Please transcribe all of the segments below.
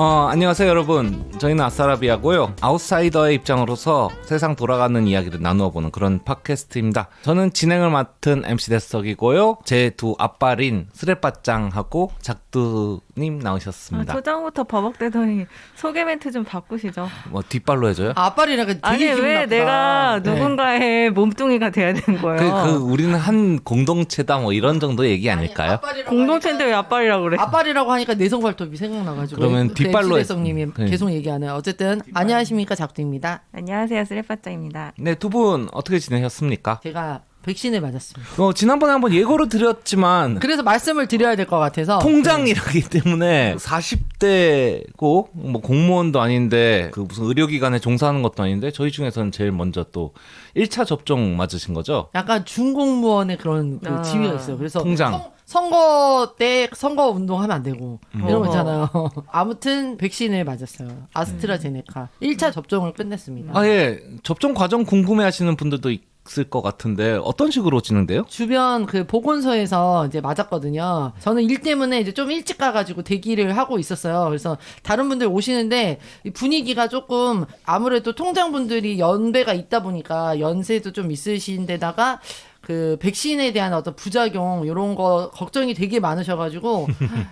안녕하세요 여러분. 저희는 아싸라비아고요. 아웃사이더의 입장으로서 세상 돌아가는 이야기를 나누어 보는 그런 팟캐스트입니다. 저는 진행을 맡은 MC 대석이고요. 제 두 앞발인 쓰레빠짱하고 작두님 나오셨습니다. 초장부터 버벅대더니 소개 멘트 좀 바꾸시죠. 뭐 뒷발로 해줘요? 앞발이라고 되게 아니 기분 왜 나쁘다. 내가 네. 누군가의 몸뚱이가 돼야 되는 거예요. 우리는 한 공동체다 뭐 이런 정도 얘기 아닐까요? 공동체인데 왜 앞발이라고 그래? 앞발이라고 하니까 내성 발톱이 생각나가지고. 그러면 뒷발로 대성님이 계속 얘기하네요. 어쨌든 안녕하십니까 작두입니다. 안녕하세요, 쓰레빠짱입니다. 네, 두 분 어떻게 지내셨습니까? 제가 백신을 맞았습니다. 지난번에 한번 예고를 드렸지만 그래서 말씀을 드려야 될 것 같아서 통장이라기 때문에 40대고 뭐 공무원도 아닌데 그 무슨 의료기관에 종사하는 것도 아닌데 저희 중에서는 제일 먼저 또 1차 접종 맞으신 거죠? 약간 준공무원의 그런 그 지위가 있어요. 그래서 통장. 선거 때 선거 운동하면 안 되고 이런 거 어허. 있잖아요. 아무튼 백신을 맞았어요. 아스트라제네카 1차 접종을 끝냈습니다. 예. 접종 과정 궁금해 하시는 분들도 있을 것 같은데 어떤 식으로 진행돼요? 주변 그 보건소에서 이제 맞았거든요. 저는 일 때문에 이제 좀 일찍 가가지고 대기를 하고 있었어요. 그래서 다른 분들 오시는데 이 분위기가 조금 아무래도 통장분들이 연배가 있다 보니까 연세도 좀 있으신 데다가 그 백신에 대한 어떤 부작용 이런 거 걱정이 되게 많으셔가지고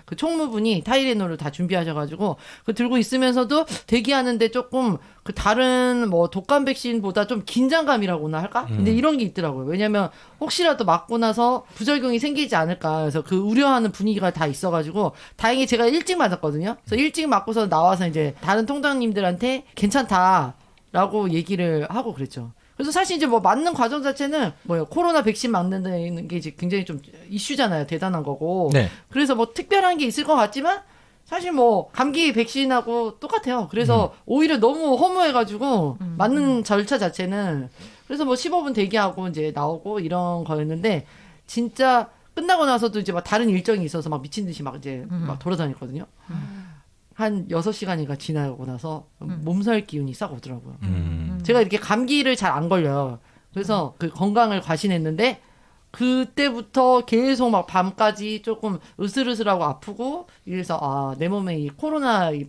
그 총무분이 타이레놀을 다 준비하셔가지고 그 들고 있으면서도 대기하는데 조금 그 다른 뭐 독감 백신보다 좀 긴장감이라고나 할까? 근데 이런 게 있더라고요. 왜냐면 혹시라도 맞고 나서 부작용이 생기지 않을까 그래서 그 우려하는 분위기가 다 있어가지고 다행히 제가 일찍 맞았거든요. 그래서 일찍 맞고서 나와서 이제 다른 통장님들한테 괜찮다라고 얘기를 하고 그랬죠. 그래서 사실 이제 뭐 맞는 과정 자체는 뭐예요? 코로나 백신 맞는다는 게 이제 굉장히 좀 이슈잖아요. 대단한 거고. 네. 그래서 뭐 특별한 게 있을 것 같지만 사실 뭐 감기 백신하고 똑같아요. 그래서 오히려 너무 허무해가지고 맞는 절차 자체는 그래서 뭐 15분 대기하고 이제 나오고 이런 거였는데 진짜 끝나고 나서도 이제 막 다른 일정이 있어서 막 미친 듯이 막 이제 막 돌아다녔거든요. 한 6시간이가 지나고 나서 몸살 기운이 싹 오더라고요. 제가 이렇게 감기를 잘 안 걸려요. 그래서 그 건강을 과신했는데 그때부터 계속 막 밤까지 조금 으슬으슬하고 아프고 이래서 내 몸에 이 코로나 이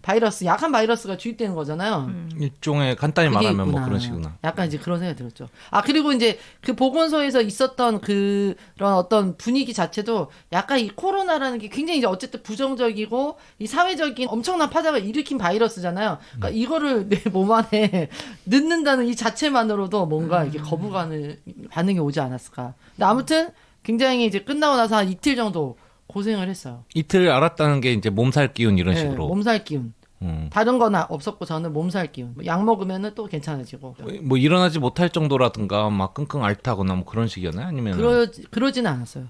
바이러스 약한 바이러스가 주입되는 거잖아요. 일종의 간단히 그게 말하면 있구나. 뭐 그런 식이구나. 약간 이제 그런 생각이 들었죠. 그리고 이제 그 보건소에서 있었던 그런 어떤 분위기 자체도 약간 이 코로나라는 게 굉장히 이제 어쨌든 부정적이고 이 사회적인 엄청난 파장을 일으킨 바이러스잖아요. 그러니까 이거를 내 몸 안에 넣는다는 이 자체만으로도 뭔가 이렇게 거부감을 반응이 오지 않았을까. 근데 아무튼 굉장히 이제 끝나고 나서 한 이틀 정도 고생을 했어요. 이틀 알았다는 게 이제 몸살 기운 이런 네, 식으로. 몸살 기운. 다른 건 없었고 저는 몸살 기운. 약 먹으면은 또 괜찮아지고. 뭐 일어나지 못할 정도라든가 막 끙끙 앓다거나 뭐 그런 식이었나요? 아니면 그러지는 않았어요.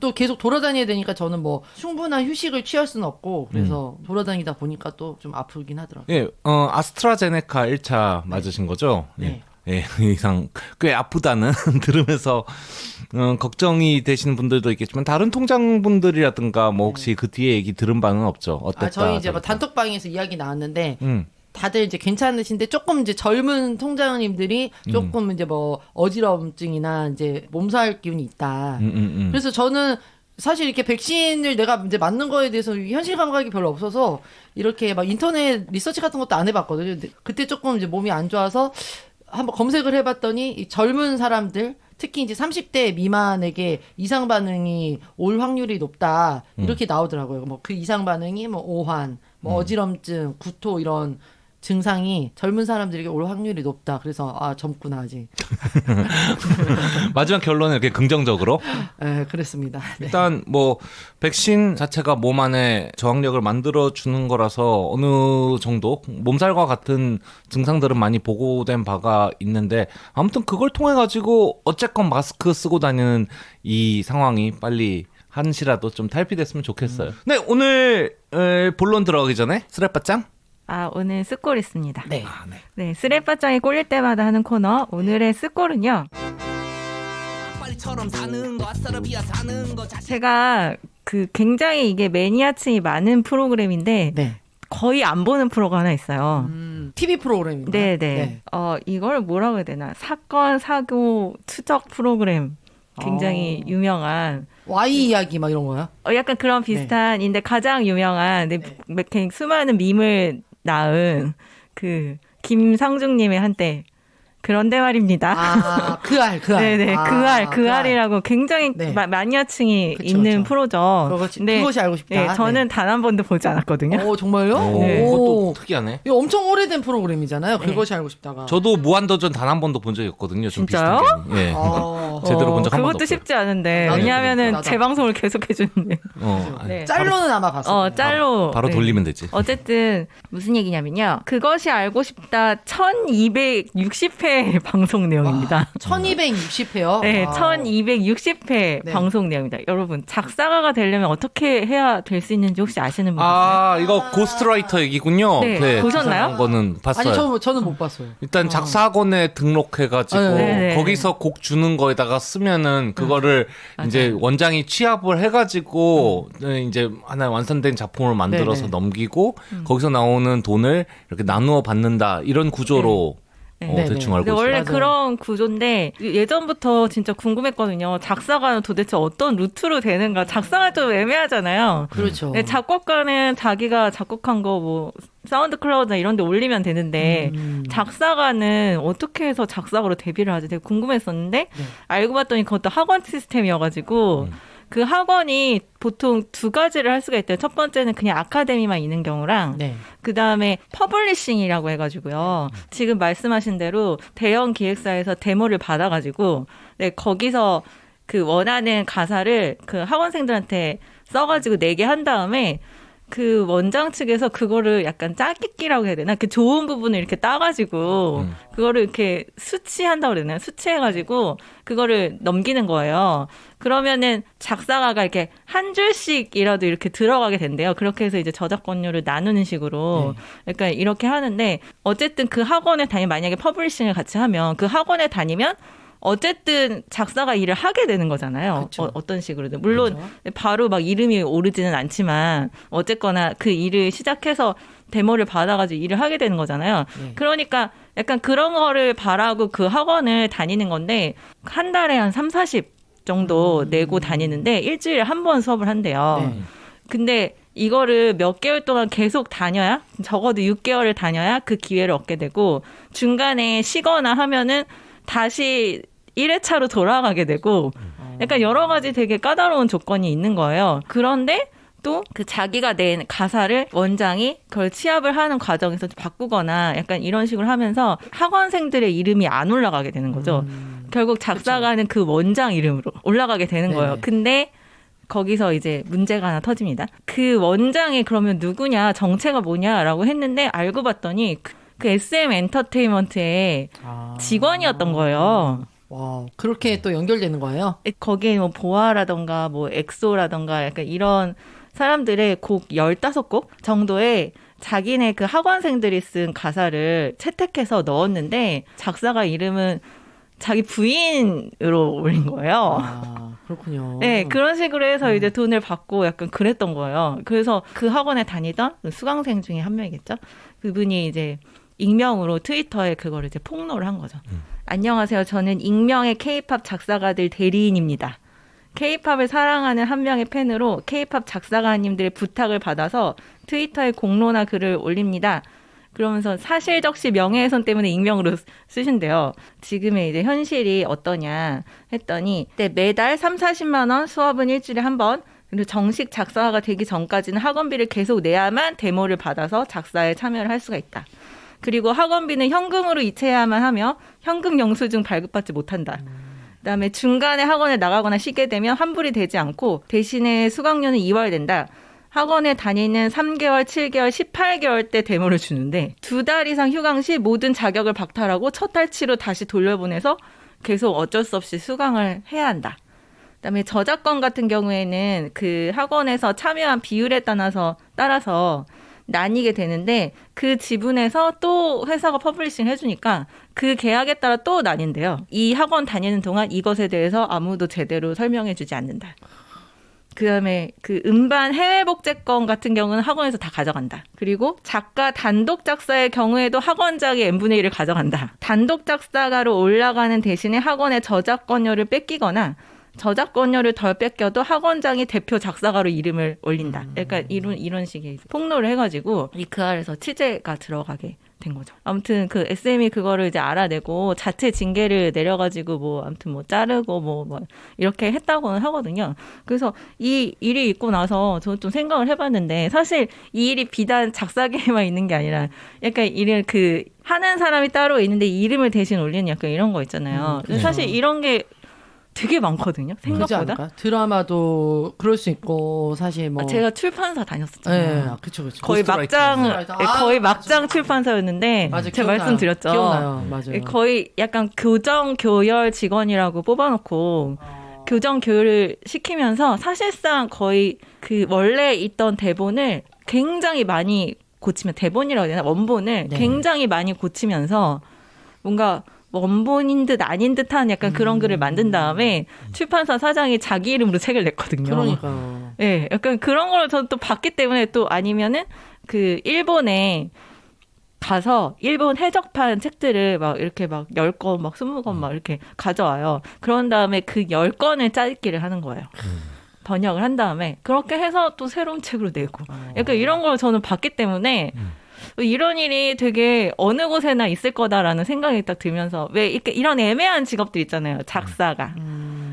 또 계속 돌아다녀야 되니까 저는 뭐 충분한 휴식을 취할 수는 없고 그래서 돌아다니다 보니까 또 좀 아프긴 하더라고요. 예, 아스트라제네카 1차 맞으신 거죠? 네. 예, 이상 꽤 아프다는 들으면서 걱정이 되시는 분들도 있겠지만 다른 통장분들이라든가 뭐 혹시 그 뒤에 얘기 들은 바는 없죠? 어땠다? 저희 이제 뭐 단톡방에서 이야기 나왔는데 음. 다들 이제 괜찮으신데 조금 이제 젊은 통장님들이 조금 이제 뭐 어지러움증이나 이제 몸살 기운이 있다. 그래서 저는 사실 이렇게 백신을 내가 이제 맞는 거에 대해서 현실 감각이 별로 없어서 이렇게 막 인터넷 리서치 같은 것도 안 해봤거든요. 근데 그때 조금 이제 몸이 안 좋아서 한번 검색을 해봤더니 이 젊은 사람들 특히 이제 30대 미만에게 이상 반응이 올 확률이 높다 이렇게 나오더라고요. 뭐 그 이상 반응이 뭐 오한, 뭐 어지럼증, 구토 이런 증상이 젊은 사람들에게 올 확률이 높다. 그래서 젊구나 아직. 마지막 결론은 이렇게 긍정적으로. 그랬습니다. 네. 일단 뭐 백신 자체가 몸 안에 저항력을 만들어 주는 거라서 어느 정도 몸살과 같은 증상들은 많이 보고된 바가 있는데 아무튼 그걸 통해 가지고 어쨌건 마스크 쓰고 다니는 이 상황이 빨리 한시라도 좀 탈피됐으면 좋겠어요. 네, 오늘 본론 들어가기 전에 쓰레빠짱. 오늘 스골 있습니다. 네. 네, 쓰레빠짱이 꼴릴 때마다 하는 코너 오늘의 스골은요. 제가 그 굉장히 이게 매니아층이 많은 프로그램인데 네. 거의 안 보는 프로가 하나 있어요. TV 프로그램인가요? 네네. 이걸 뭐라고 해야 되나? 사건, 사고, 추적 프로그램. 굉장히 유명한 Y 이야기 막 이런 거야? 약간 그런 비슷한인데 가장 유명한 수많은 밈을 낳은 그 김상중님의 한때 그런데 말입니다. 그 알. 네네, 그 알이라고 굉장히 네. 마니아층이 그쵸, 있는 그쵸. 프로죠. 그것이 알고 싶다. 네, 저는 단 한 번도 보지 않았거든요. 정말요? 네. 그것도 특이하네. 이거 엄청 오래된 프로그램이잖아요. 네. 그것이 알고 싶다가. 저도 무한도전 단 한 번도 본 적이 없거든요. 좀 진짜요? 비슷한 게임. 예. 제대로 본 적 한 번도 그것도 없어요. 쉽지 않은데 나도 왜냐하면은 나도. 재방송을 계속 해주는데. 네. 짤로는 아마 봤어요. 짤로. 바로 네. 돌리면 되지. 어쨌든 무슨 얘기냐면요. 그것이 알고 싶다 1260회 방송 내용입니다. 1260회요? 네, 1260회 네. 방송 내용입니다. 여러분, 작사가가 되려면 어떻게 해야 될 수 있는지 혹시 아시는 분 있어요? 이거 고스트라이터 얘기군요. 네, 보셨나요? 그런 거는 봤어요. 아니, 저는 못 봤어요. 일단 작사학원에 등록해가지고 네. 거기서 곡 주는 거에다가 쓰면은 그거를 이제 원장이 취합을 해가지고 이제 하나 완성된 작품을 만들어서 네네. 넘기고 거기서 나오는 돈을 이렇게 나누어 받는다 이런 구조로 네. 대충 네네. 알고 근데 있어요. 원래 맞아요. 그런 구조인데 예전부터 진짜 궁금했거든요. 작사가는 도대체 어떤 루트로 되는가? 작사가 좀 애매하잖아요. 그렇죠. 네, 작곡가는 자기가 작곡한 거 뭐 사운드 클라우드나 이런 데 올리면 되는데 작사가는 어떻게 해서 작사가로 데뷔를 하지? 되게 궁금했었는데 알고 봤더니 그것도 학원 시스템이어가지고 그 학원이 보통 두 가지를 할 수가 있대요. 첫 번째는 그냥 아카데미만 있는 경우랑 네. 그다음에 퍼블리싱이라고 해가지고요. 지금 말씀하신 대로 대형 기획사에서 데모를 받아가지고 네, 거기서 그 원하는 가사를 그 학원생들한테 써가지고 내게 한 다음에 그 원장 측에서 그거를 약간 짜깁기라고 해야 되나? 그 좋은 부분을 이렇게 따가지고 그거를 이렇게 수치한다고 그러나요? 수치해가지고 그거를 넘기는 거예요. 그러면은 작사가가 이렇게 한 줄씩이라도 이렇게 들어가게 된대요. 그렇게 해서 이제 저작권료를 나누는 식으로 약간 이렇게 하는데 어쨌든 그 학원에 다니면 만약에 퍼블리싱을 같이 하면 그 학원에 다니면 어쨌든 작사가 일을 하게 되는 거잖아요. 어떤 식으로든. 물론 바로 막 이름이 오르지는 않지만 어쨌거나 그 일을 시작해서 데모를 받아가지고 일을 하게 되는 거잖아요. 그러니까 약간 그런 거를 바라고 그 학원을 다니는 건데 한 달에 한 3, 40 정도 내고 다니는데 일주일에 한 번 수업을 한대요. 근데 이거를 몇 개월 동안 계속 다녀야 적어도 6개월을 다녀야 그 기회를 얻게 되고 중간에 쉬거나 하면은 다시 1회차로 돌아가게 되고 약간 여러 가지 되게 까다로운 조건이 있는 거예요. 그런데 또 그 자기가 낸 가사를 원장이 그걸 취합을 하는 과정에서 바꾸거나 약간 이런 식으로 하면서 학원생들의 이름이 안 올라가게 되는 거죠. 결국 작사가는 그 원장 이름으로 올라가게 되는 네네. 거예요. 근데 거기서 이제 문제가 하나 터집니다. 그 원장이 그러면 누구냐, 정체가 뭐냐라고 했는데 알고 봤더니 그 SM 엔터테인먼트의 직원이었던 거예요. 와, 그렇게 또 연결되는 거예요? 거기에 뭐 보아라던가 뭐 엑소라던가 약간 이런 사람들의 곡 15곡 정도의 자기네 그 학원생들이 쓴 가사를 채택해서 넣었는데 작사가 이름은 자기 부인으로 올린 거예요. 그렇군요. 네, 그런 식으로 해서 이제 돈을 받고 약간 그랬던 거예요. 그래서 그 학원에 다니던 그 수강생 중에 한 명이겠죠. 그분이 이제 익명으로 트위터에 그거를 이제 폭로를 한 거죠. 안녕하세요. 저는 익명의 K-팝 작사가들 대리인입니다. K-팝을 사랑하는 한 명의 팬으로 K-팝 작사가님들의 부탁을 받아서 트위터에 공로나 글을 올립니다. 그러면서 사실적시 명예훼손 때문에 익명으로 쓰신대요. 지금의 이제 현실이 어떠냐 했더니 매달 3, 40만 원, 수업은 일주일에 한 번, 그리고 정식 작사가 되기 전까지는 학원비를 계속 내야만 데모를 받아서 작사에 참여를 할 수가 있다. 그리고 학원비는 현금으로 이체해야만 하며 현금 영수증 발급받지 못한다. 그다음에 중간에 학원에 나가거나 쉬게 되면 환불이 되지 않고 대신에 수강료는 2월 된다. 학원에 다니는 3개월, 7개월, 18개월 때 데모를 주는데 2달 이상 휴강 시 모든 자격을 박탈하고 첫 달치로 다시 돌려보내서 계속 어쩔 수 없이 수강을 해야 한다. 그다음에 저작권 같은 경우에는 그 학원에서 참여한 비율에 따라서 나뉘게 되는데 그 지분에서 또 회사가 퍼블리싱 해주니까 그 계약에 따라 또 나뉜대요. 이 학원 다니는 동안 이것에 대해서 아무도 제대로 설명해주지 않는다. 그다음에 그 음반 해외 복제권 같은 경우는 학원에서 다 가져간다. 그리고 작가 단독 작사의 경우에도 학원장이 n분의 1을 가져간다. 단독 작사가로 올라가는 대신에 학원의 저작권료를 뺏기거나 저작권료를 덜 뺏겨도 학원장이 대표 작사가로 이름을 올린다. 약간 이런 식의 폭로를 해가지고 그 아래서 취재가 들어가게 된 거죠. 아무튼 그 SM이 그거를 이제 알아내고 자체 징계를 내려가지고 뭐 아무튼 뭐 자르고 뭐 이렇게 했다고는 하거든요. 그래서 이 일이 있고 나서 저는 좀 생각을 해봤는데 사실 이 일이 비단 작사계에만 있는 게 아니라 약간 이를 그 하는 사람이 따로 있는데 이 이름을 대신 올리는 약간 이런 거 있잖아요. 그렇죠. 사실 이런 게 되게 많거든요. 그렇지 생각보다. 않을까? 드라마도 그럴 수 있고 사실 뭐 제가 출판사 다녔었잖아요. 네, 그쵸. 거의 막장 고스트라이팅. 거의 맞아. 막장 출판사였는데 맞아, 제가 기억나요. 말씀드렸죠. 기억나요. 맞아요. 거의 약간 교정 교열 직원이라고 뽑아놓고 교정 교육을 시키면서 사실상 거의 그 원래 있던 대본을 굉장히 많이 고치면 대본이라고 해야 되나 원본을 네. 굉장히 많이 고치면서 뭔가 원본인 듯 아닌 듯한 약간 그런 글을 만든 다음에 출판사 사장이 자기 이름으로 책을 냈거든요. 그러니까요. 네, 약간 그런 걸 저는 또 봤기 때문에 또 아니면은 그 일본에 가서 일본 해적판 책들을 막 이렇게 막 10권, 막 20권 막 이렇게 가져와요. 그런 다음에 그 10권을 짜기를 하는 거예요. 번역을 한 다음에 그렇게 해서 또 새로운 책으로 내고 약간 이런 걸 저는 봤기 때문에 이런 일이 되게 어느 곳에나 있을 거다라는 생각이 딱 들면서 왜 이렇게 이런 애매한 직업들 있잖아요. 작사가,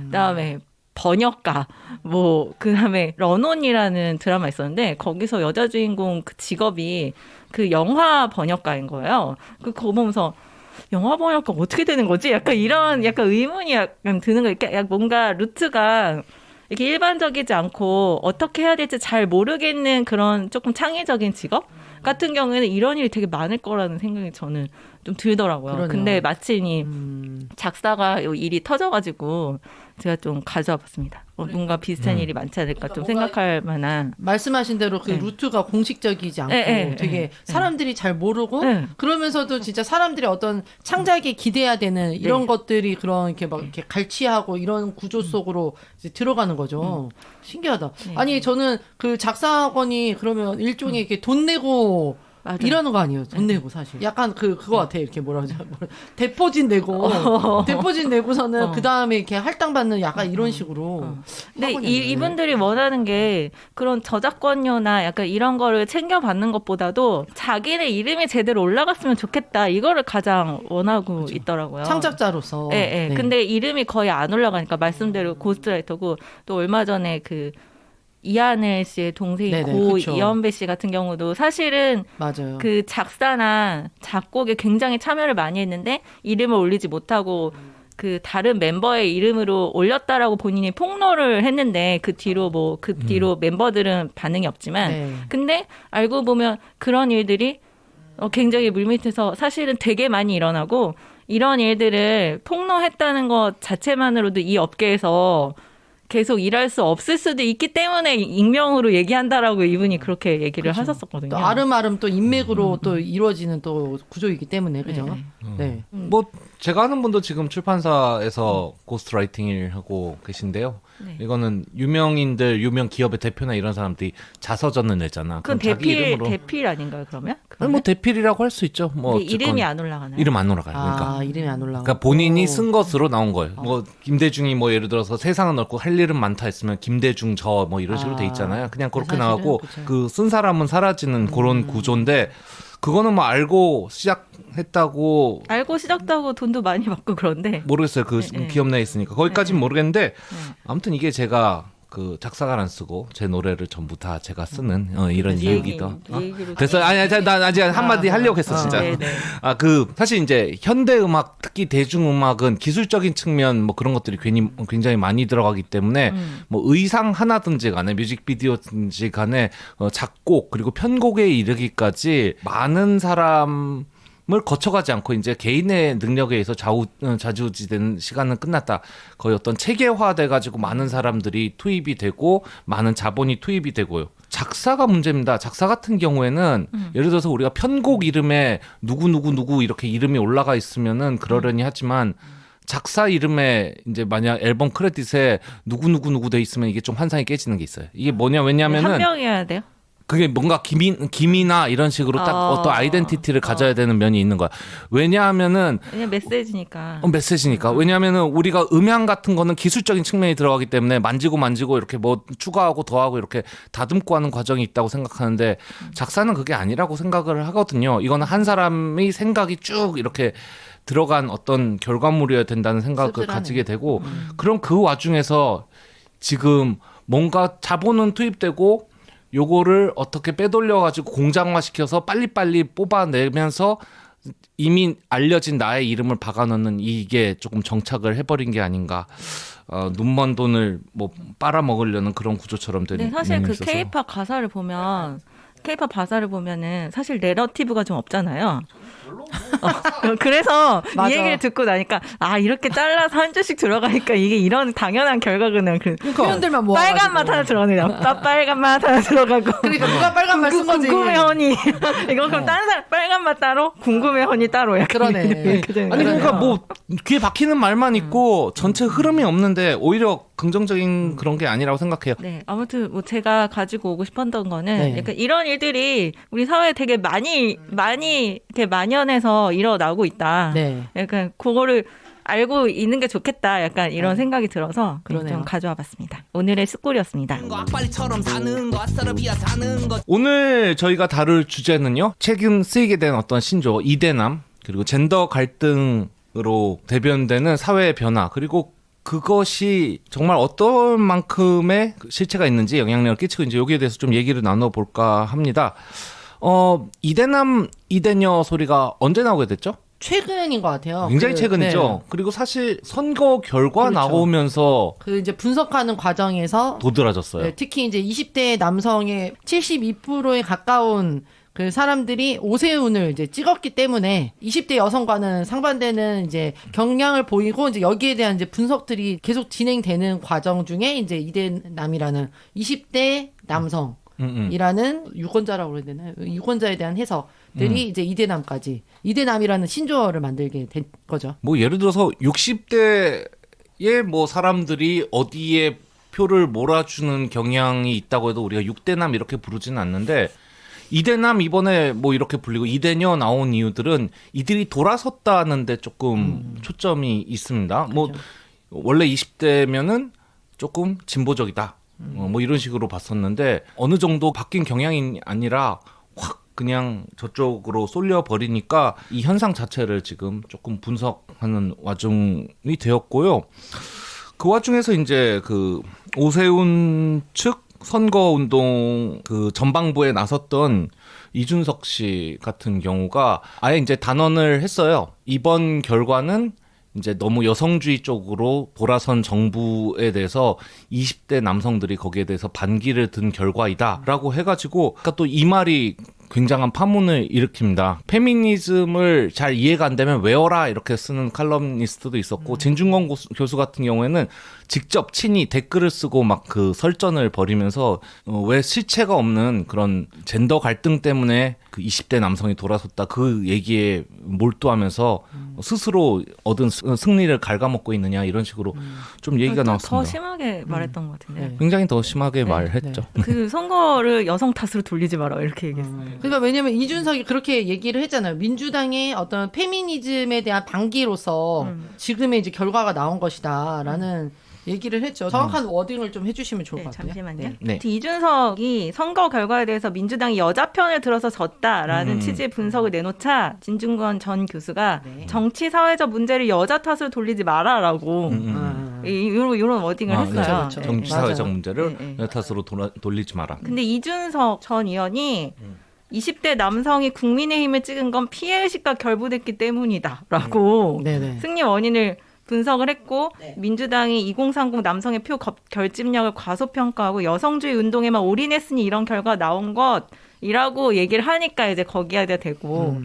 그다음에 번역가, 뭐 그다음에 런온이라는 드라마 있었는데 거기서 여자 주인공 그 직업이 그 영화 번역가인 거예요. 그거 보면서 영화 번역가 어떻게 되는 거지? 약간 이런 약간 의문이 약간 드는 거. 이렇게 뭔가 루트가 이렇게 일반적이지 않고 어떻게 해야 될지 잘 모르겠는 그런 조금 창의적인 직업 같은 경우에는 이런 일이 되게 많을 거라는 생각이 저는 좀 들더라고요. 그러네요. 근데 마침 이 작사가 이 일이 터져가지고 제가 좀 가져와 봤습니다. 뭔가 비슷한 일이 많지 않을까 좀 생각할 만한. 말씀하신 대로 그 네. 루트가 공식적이지 않고 네, 되게 네, 사람들이 잘 모르고 네. 그러면서도 진짜 사람들이 어떤 창작에 기대야 되는 이런 네. 것들이 그런 이렇게 막 이렇게 갈취하고 이런 구조 속으로 이제 들어가는 거죠. 신기하다. 네. 아니 저는 그 작사학원이 그러면 일종의 이렇게 돈 내고 맞아요. 이러는 거 아니에요? 돈 내고 사실. 약간 그거 같아. 이렇게 뭐라 하지? 대포진 내고 대포진 내고서는 그 다음에 이렇게 할당 받는 약간 이런 식으로. 근데 학원이 아니에요. 이분들이 원하는 게 그런 저작권료나 약간 이런 거를 챙겨받는 것보다도 자기네 이름이 제대로 올라갔으면 좋겠다. 이거를 가장 원하고 있더라고요. 창작자로서. 예, 예. 네. 근데 이름이 거의 안 올라가니까 말씀대로 고스트라이터고 또 얼마 전에 그 이하늘 씨의 동생인 네네, 고 그쵸. 이연배 씨 같은 경우도 사실은 맞아요. 그 작사나 작곡에 굉장히 참여를 많이 했는데 이름을 올리지 못하고 그 다른 멤버의 이름으로 올렸다라고 본인이 폭로를 했는데 그 뒤로 그 뒤로 멤버들은 반응이 없지만 네. 근데 알고 보면 그런 일들이 굉장히 물밑에서 사실은 되게 많이 일어나고 이런 일들을 폭로했다는 것 자체만으로도 이 업계에서 계속 일할 수 없을 수도 있기 때문에 익명으로 얘기한다라고 이분이 그렇게 얘기를 하셨었거든요. 또 아름아름 또 인맥으로 또 이루어지는 또 구조이기 때문에 그죠? 네. 뭐 제가 아는 분도 지금 출판사에서 고스트라이팅을 하고 계신데요. 네. 이거는 유명인들, 유명 기업의 대표나 이런 사람들이 자서전을 내잖아. 그건 그럼 자기 이름으로 대필 아닌가요, 그러면? 아니, 뭐 대필이라고 할 수 있죠. 뭐 근데 어쨌건 이름이 안 올라가나요? 이름 안 올라가요. 그러니까. 아, 이름이 안 올라가. 그러니까 본인이 쓴 것으로 나온 거예요. 뭐 김대중이 뭐 예를 들어서 세상은 넓고 할 일은 많다 했으면 김대중 저 뭐 이런 식으로 돼 있잖아요. 그냥 그렇게 사실은 나가고 그쵸. 그 쓴 사람은 사라지는 그런 구조인데 그거는 뭐 알고 시작했다고 알고 시작하고 돈도 많이 받고 그런데 모르겠어요. 그 네. 기업 내에 있으니까 거기까지는 모르겠는데 네. 아무튼 이게 제가 그 작사가를 안 쓰고 제 노래를 전부 다 제가 쓰는 이런 이 이유기도. 얘기로 됐어요. 아니, 난 아직 한마디 하려고 했어, 진짜. 네네. 사실 이제 현대음악, 특히 대중음악은 기술적인 측면 뭐 그런 것들이 굉장히 많이 들어가기 때문에 뭐 의상 하나든지 간에 뮤직비디오든지 간에 작곡, 그리고 편곡에 이르기까지 많은 사람을 거쳐가지 않고 이제 개인의 능력에 의해서 좌지우지되는 시간은 끝났다. 거의 어떤 체계화돼 가지고 많은 사람들이 투입이 되고 많은 자본이 투입이 되고요. 작사가 문제입니다. 작사 같은 경우에는 예를 들어서 우리가 편곡 이름에 누구 이렇게 이름이 올라가 있으면은 그러려니 하지만 작사 이름에 이제 만약 앨범 크레딧에 누구 돼 있으면 이게 좀 환상이 깨지는 게 있어요. 이게 뭐냐 한 왜냐면은 명이어야 돼요? 그게 뭔가 기미나 이런 식으로 딱 어떤 아이덴티티를 가져야 되는 면이 있는 거야. 왜냐하면은 그냥 메시지니까. 메시지니까. 왜냐하면은 우리가 음향 같은 거는 기술적인 측면이 들어가기 때문에 만지고 이렇게 뭐 추가하고 더하고 이렇게 다듬고 하는 과정이 있다고 생각하는데 작사는 그게 아니라고 생각을 하거든요. 이거는 한 사람이 생각이 쭉 이렇게 들어간 어떤 결과물이어야 된다는 생각을 씁쓸하네. 가지게 되고 그럼 그 와중에서 지금 뭔가 자본은 투입되고 요거를 어떻게 빼돌려가지고 공장화시켜서 빨리빨리 뽑아내면서 이미 알려진 나의 이름을 박아넣는 이게 조금 정착을 해버린 게 아닌가. 눈먼 돈을 뭐 빨아먹으려는 그런 구조처럼 되는 근데 사실 면이 그 있어서. 케이팝 가사를 보면은 사실 내러티브가 좀 없잖아요. 그래서 이 맞아. 얘기를 듣고 나니까 이렇게 잘라서 한 줄씩 들어가니까 이게 이런 당연한 결과구나. 표현들만 모아. 빨간 맛 하나 들어가네요. 빨간 맛 하나 들어가고. 그러니까 누가 빨간 말 쓴 거지. 궁금해 허니. 이거 그럼 다른 사람 빨간 맛 따로, 궁금해 허니 따로. 약간 그러네. 이렇게 되는 아니 그러니까 거잖아요. 뭐 귀에 박히는 말만 있고 전체 흐름이 없는데 오히려 긍정적인 그런 게 아니라고 생각해요. 네, 아무튼 뭐 제가 가지고 오고 싶었던 거는 네. 약간 이런 일들이 우리 사회에 되게 많이 이렇게 만연해서 일어나고 있다. 네. 약간 그거를 알고 있는 게 좋겠다. 약간 이런 생각이 들어서 그러네요. 좀 가져와 봤습니다. 오늘의 숯골이었습니다. 오늘 저희가 다룰 주제는요. 최근 쓰이게 된 어떤 신조어 이대남 그리고 젠더 갈등으로 대변되는 사회의 변화 그리고 그것이 정말 어떤 만큼의 실체가 있는지 영향력을 끼치고 있는지 여기에 대해서 좀 얘기를 나눠볼까 합니다. 이대남 이대녀 소리가 언제 나오게 됐죠? 최근인 것 같아요. 굉장히 최근이죠. 네. 그리고 사실 선거 결과 그렇죠. 나오면서 그 이제 분석하는 과정에서 도드라졌어요. 네, 특히 이제 20대 남성의 72%에 가까운 그 사람들이 오세훈을 이제 찍었기 때문에 20대 여성과는 상반되는 이제 경향을 보이고 이제 여기에 대한 이제 분석들이 계속 진행되는 과정 중에 이제 이대남이라는 20대 남성이라는 유권자라고 그래야 되나요? 유권자에 대한 해석들이 이제 이대남까지 이대남이라는 신조어를 만들게 된 거죠. 뭐 예를 들어서 60대의 뭐 사람들이 어디에 표를 몰아주는 경향이 있다고 해도 우리가 6대남 이렇게 부르지는 않는데 이대남 이번에 뭐 이렇게 불리고 이대녀 나온 이유들은 이들이 돌아섰다는데 조금 초점이 있습니다. 뭐 그렇죠. 원래 20대면은 조금 진보적이다. 뭐 이런 식으로 봤었는데 어느 정도 바뀐 경향이 아니라 확 그냥 저쪽으로 쏠려 버리니까 이 현상 자체를 지금 조금 분석하는 와중이 되었고요. 그 와중에서 이제 그 오세훈 측 선거운동 그 전방부에 나섰던 이준석 씨 같은 경우가 아예 이제 단언을 했어요. 이번 결과는 이제 너무 여성주의 쪽으로 돌아선 정부에 대해서 20대 남성들이 거기에 대해서 반기를 든 결과이다라고 해가지고 그러니까 또 이 말이 굉장한 파문을 일으킵니다. 페미니즘을 잘 이해가 안 되면 외워라 이렇게 쓰는 칼럼니스트도 있었고 진중권 교수 같은 경우에는 직접 친히 댓글을 쓰고 막 그 설전을 벌이면서 왜 실체가 없는 그런 젠더 갈등 때문에 그 20대 남성이 돌아섰다 그 얘기에 몰두하면서 스스로 얻은 승리를 갉아먹고 있느냐 이런 식으로 좀 얘기가 더 나왔습니다. 심하게 말했던 것 같은데. 네. 굉장히 더 심하게 네, 말했죠. 그 선거를 여성 탓으로 돌리지 마라 이렇게 얘기했어요. 그러니까 왜냐면 이준석이 그렇게 얘기를 했잖아요. 민주당의 어떤 페미니즘에 대한 반기로서 지금의 이제 결과가 나온 것이다라는 얘기를 했죠. 정확한 워딩을 좀 해주시면 좋을 네, 것 같아요. 잠시만요. 네. 네. 이준석이 선거 결과에 대해서 민주당이 여자 편을 들어서 졌다라는 취지의 분석을 내놓자 진중권 전 교수가 네. 정치 사회적 문제를 여자 탓으로 돌리지 마라라고 이런 워딩을 했어요. 그렇죠, 그렇죠. 네, 정치 네. 사회적 맞아요. 문제를 네, 네. 여 탓으로 돌리지 마라. 근데 이준석 전 의원이 20대 남성이 국민의힘을 찍은 건 피해의식과 결부됐기 때문이다라고 네네. 승리 원인을 분석을 했고 네. 민주당이 2030 남성의 표 결집력을 과소평가하고 여성주의 운동에만 올인했으니 이런 결과가 나온 것이라고 얘기를 하니까 이제 거기에 대고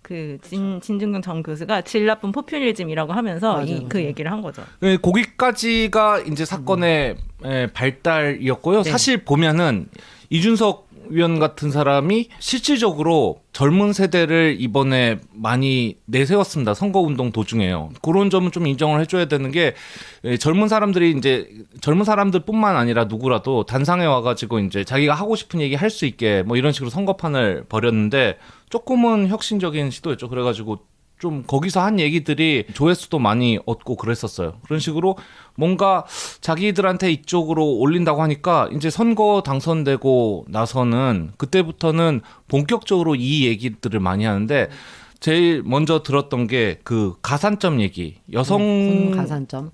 그 진중경 전 교수가 질 나쁜 포퓰리즘이라고 하면서 맞아요, 그 맞아요. 얘기를 한 거죠. 거기까지가 이제 사건의 발달이었고요. 네. 사실 보면은 이준석 위원 같은 사람이 실질적으로 젊은 세대를 이번에 많이 내세웠습니다. 선거운동 도중에요. 그런 점은 좀 인정을 해줘야 되는 게 젊은 사람들이 이제 젊은 사람들뿐만 아니라 누구라도 단상에 와가지고 이제 자기가 하고 싶은 얘기 할 수 있게 뭐 이런 식으로 선거판을 벌였는데 조금은 혁신적인 시도였죠. 그래가지고 좀 거기서 한 얘기들이 조회수도 많이 얻고 그랬었어요. 그런 식으로 뭔가 자기들한테 이쪽으로 올린다고 하니까 이제 선거 당선되고 나서는 그때부터는 본격적으로 이 얘기들을 많이 하는데 제일 먼저 들었던 게 그 가산점 얘기. 군 가산점.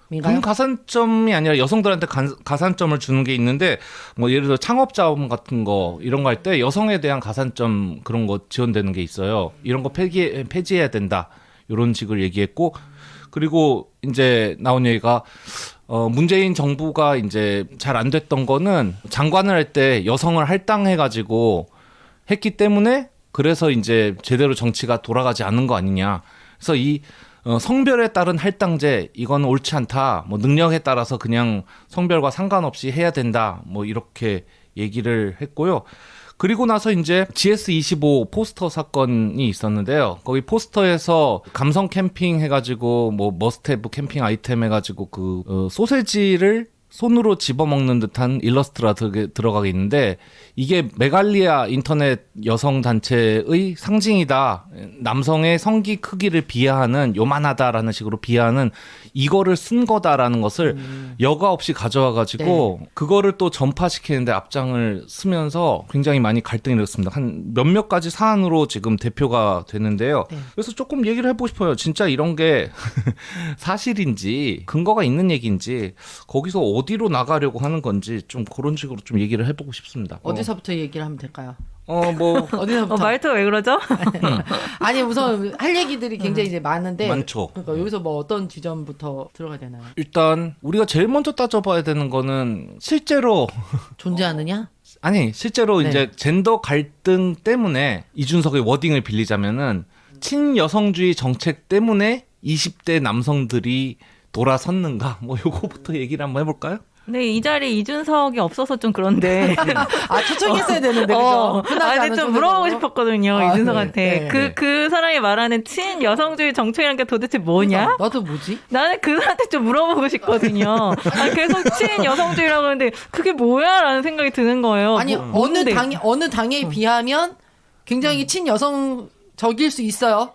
군 가산점이 아니라 여성들한테 가산점을 주는 게 있는데 뭐 예를 들어 창업자금 같은 거 이런 거 할 때 여성에 대한 가산점 그런 거 지원되는 게 있어요. 이런 거 폐지해야 된다. 이런 식을 얘기했고 그리고 이제 나온 얘기가 문재인 정부가 이제 잘 안 됐던 거는 장관을 할 때 여성을 할당해가지고 했기 때문에 그래서 이제 제대로 정치가 돌아가지 않는 거 아니냐. 그래서 이 성별에 따른 할당제 이건 옳지 않다. 뭐 능력에 따라서 그냥 성별과 상관없이 해야 된다. 뭐 이렇게 얘기를 했고요. 그리고 나서 이제 GS25 포스터 사건이 있었는데요. 거기 포스터에서 감성 캠핑 해가지고 뭐 머스테브 캠핑 아이템 해가지고 그 소세지를 손으로 집어먹는 듯한 일러스트가 들어가게 있는데 이게 메갈리아 인터넷 여성 단체의 상징이다. 남성의 성기 크기를 비하하는 요만하다라는 식으로 비하하는 이거를 쓴 거다라는 것을 여과 없이 가져와가지고 네. 그거를 또 전파시키는데 앞장을 쓰면서 굉장히 많이 갈등이 일었습니다. 한 몇몇 가지 사안으로 지금 대표가 되는데요. 네. 그래서 조금 얘기를 해보고 싶어요. 진짜 이런 게 사실인지 근거가 있는 얘기인지 거기서 어디로 나가려고 하는 건지 좀 그런 식으로 좀 얘기를 해보고 싶습니다. 어디서부터 얘기를 하면 될까요? 뭐 어디서부터? 말투가 왜 그러죠? 아니 우선 할 얘기들이 굉장히 이제 많은데 많죠. 그러니까 여기서 뭐 어떤 지점부터 들어가야 되나요? 일단 우리가 제일 먼저 따져봐야 되는 거는 실제로 존재하느냐? 아니 실제로 네. 이제 젠더 갈등 때문에 이준석의 워딩을 빌리자면은 친여성주의 정책 때문에 20대 남성들이 돌아섰는가? 뭐 요거부터 얘기를 한번 해볼까요? 네, 이 자리에 이준석이 없어서 좀 그런데. 초청했어야 되는데, 그죠? 아니, 좀 물어보고 싶었거든요, 이준석한테. 네. 그 사람이 말하는 친여성주의 정책이라는 게 도대체 뭐냐? 나도 뭐지? 나는 그한테 좀 물어보고 싶거든요. 계속 친여성주의라고 하는데, 그게 뭐야? 라는 생각이 드는 거예요. 아니, 어느 당에 비하면 굉장히 친여성, 적일 수 있어요.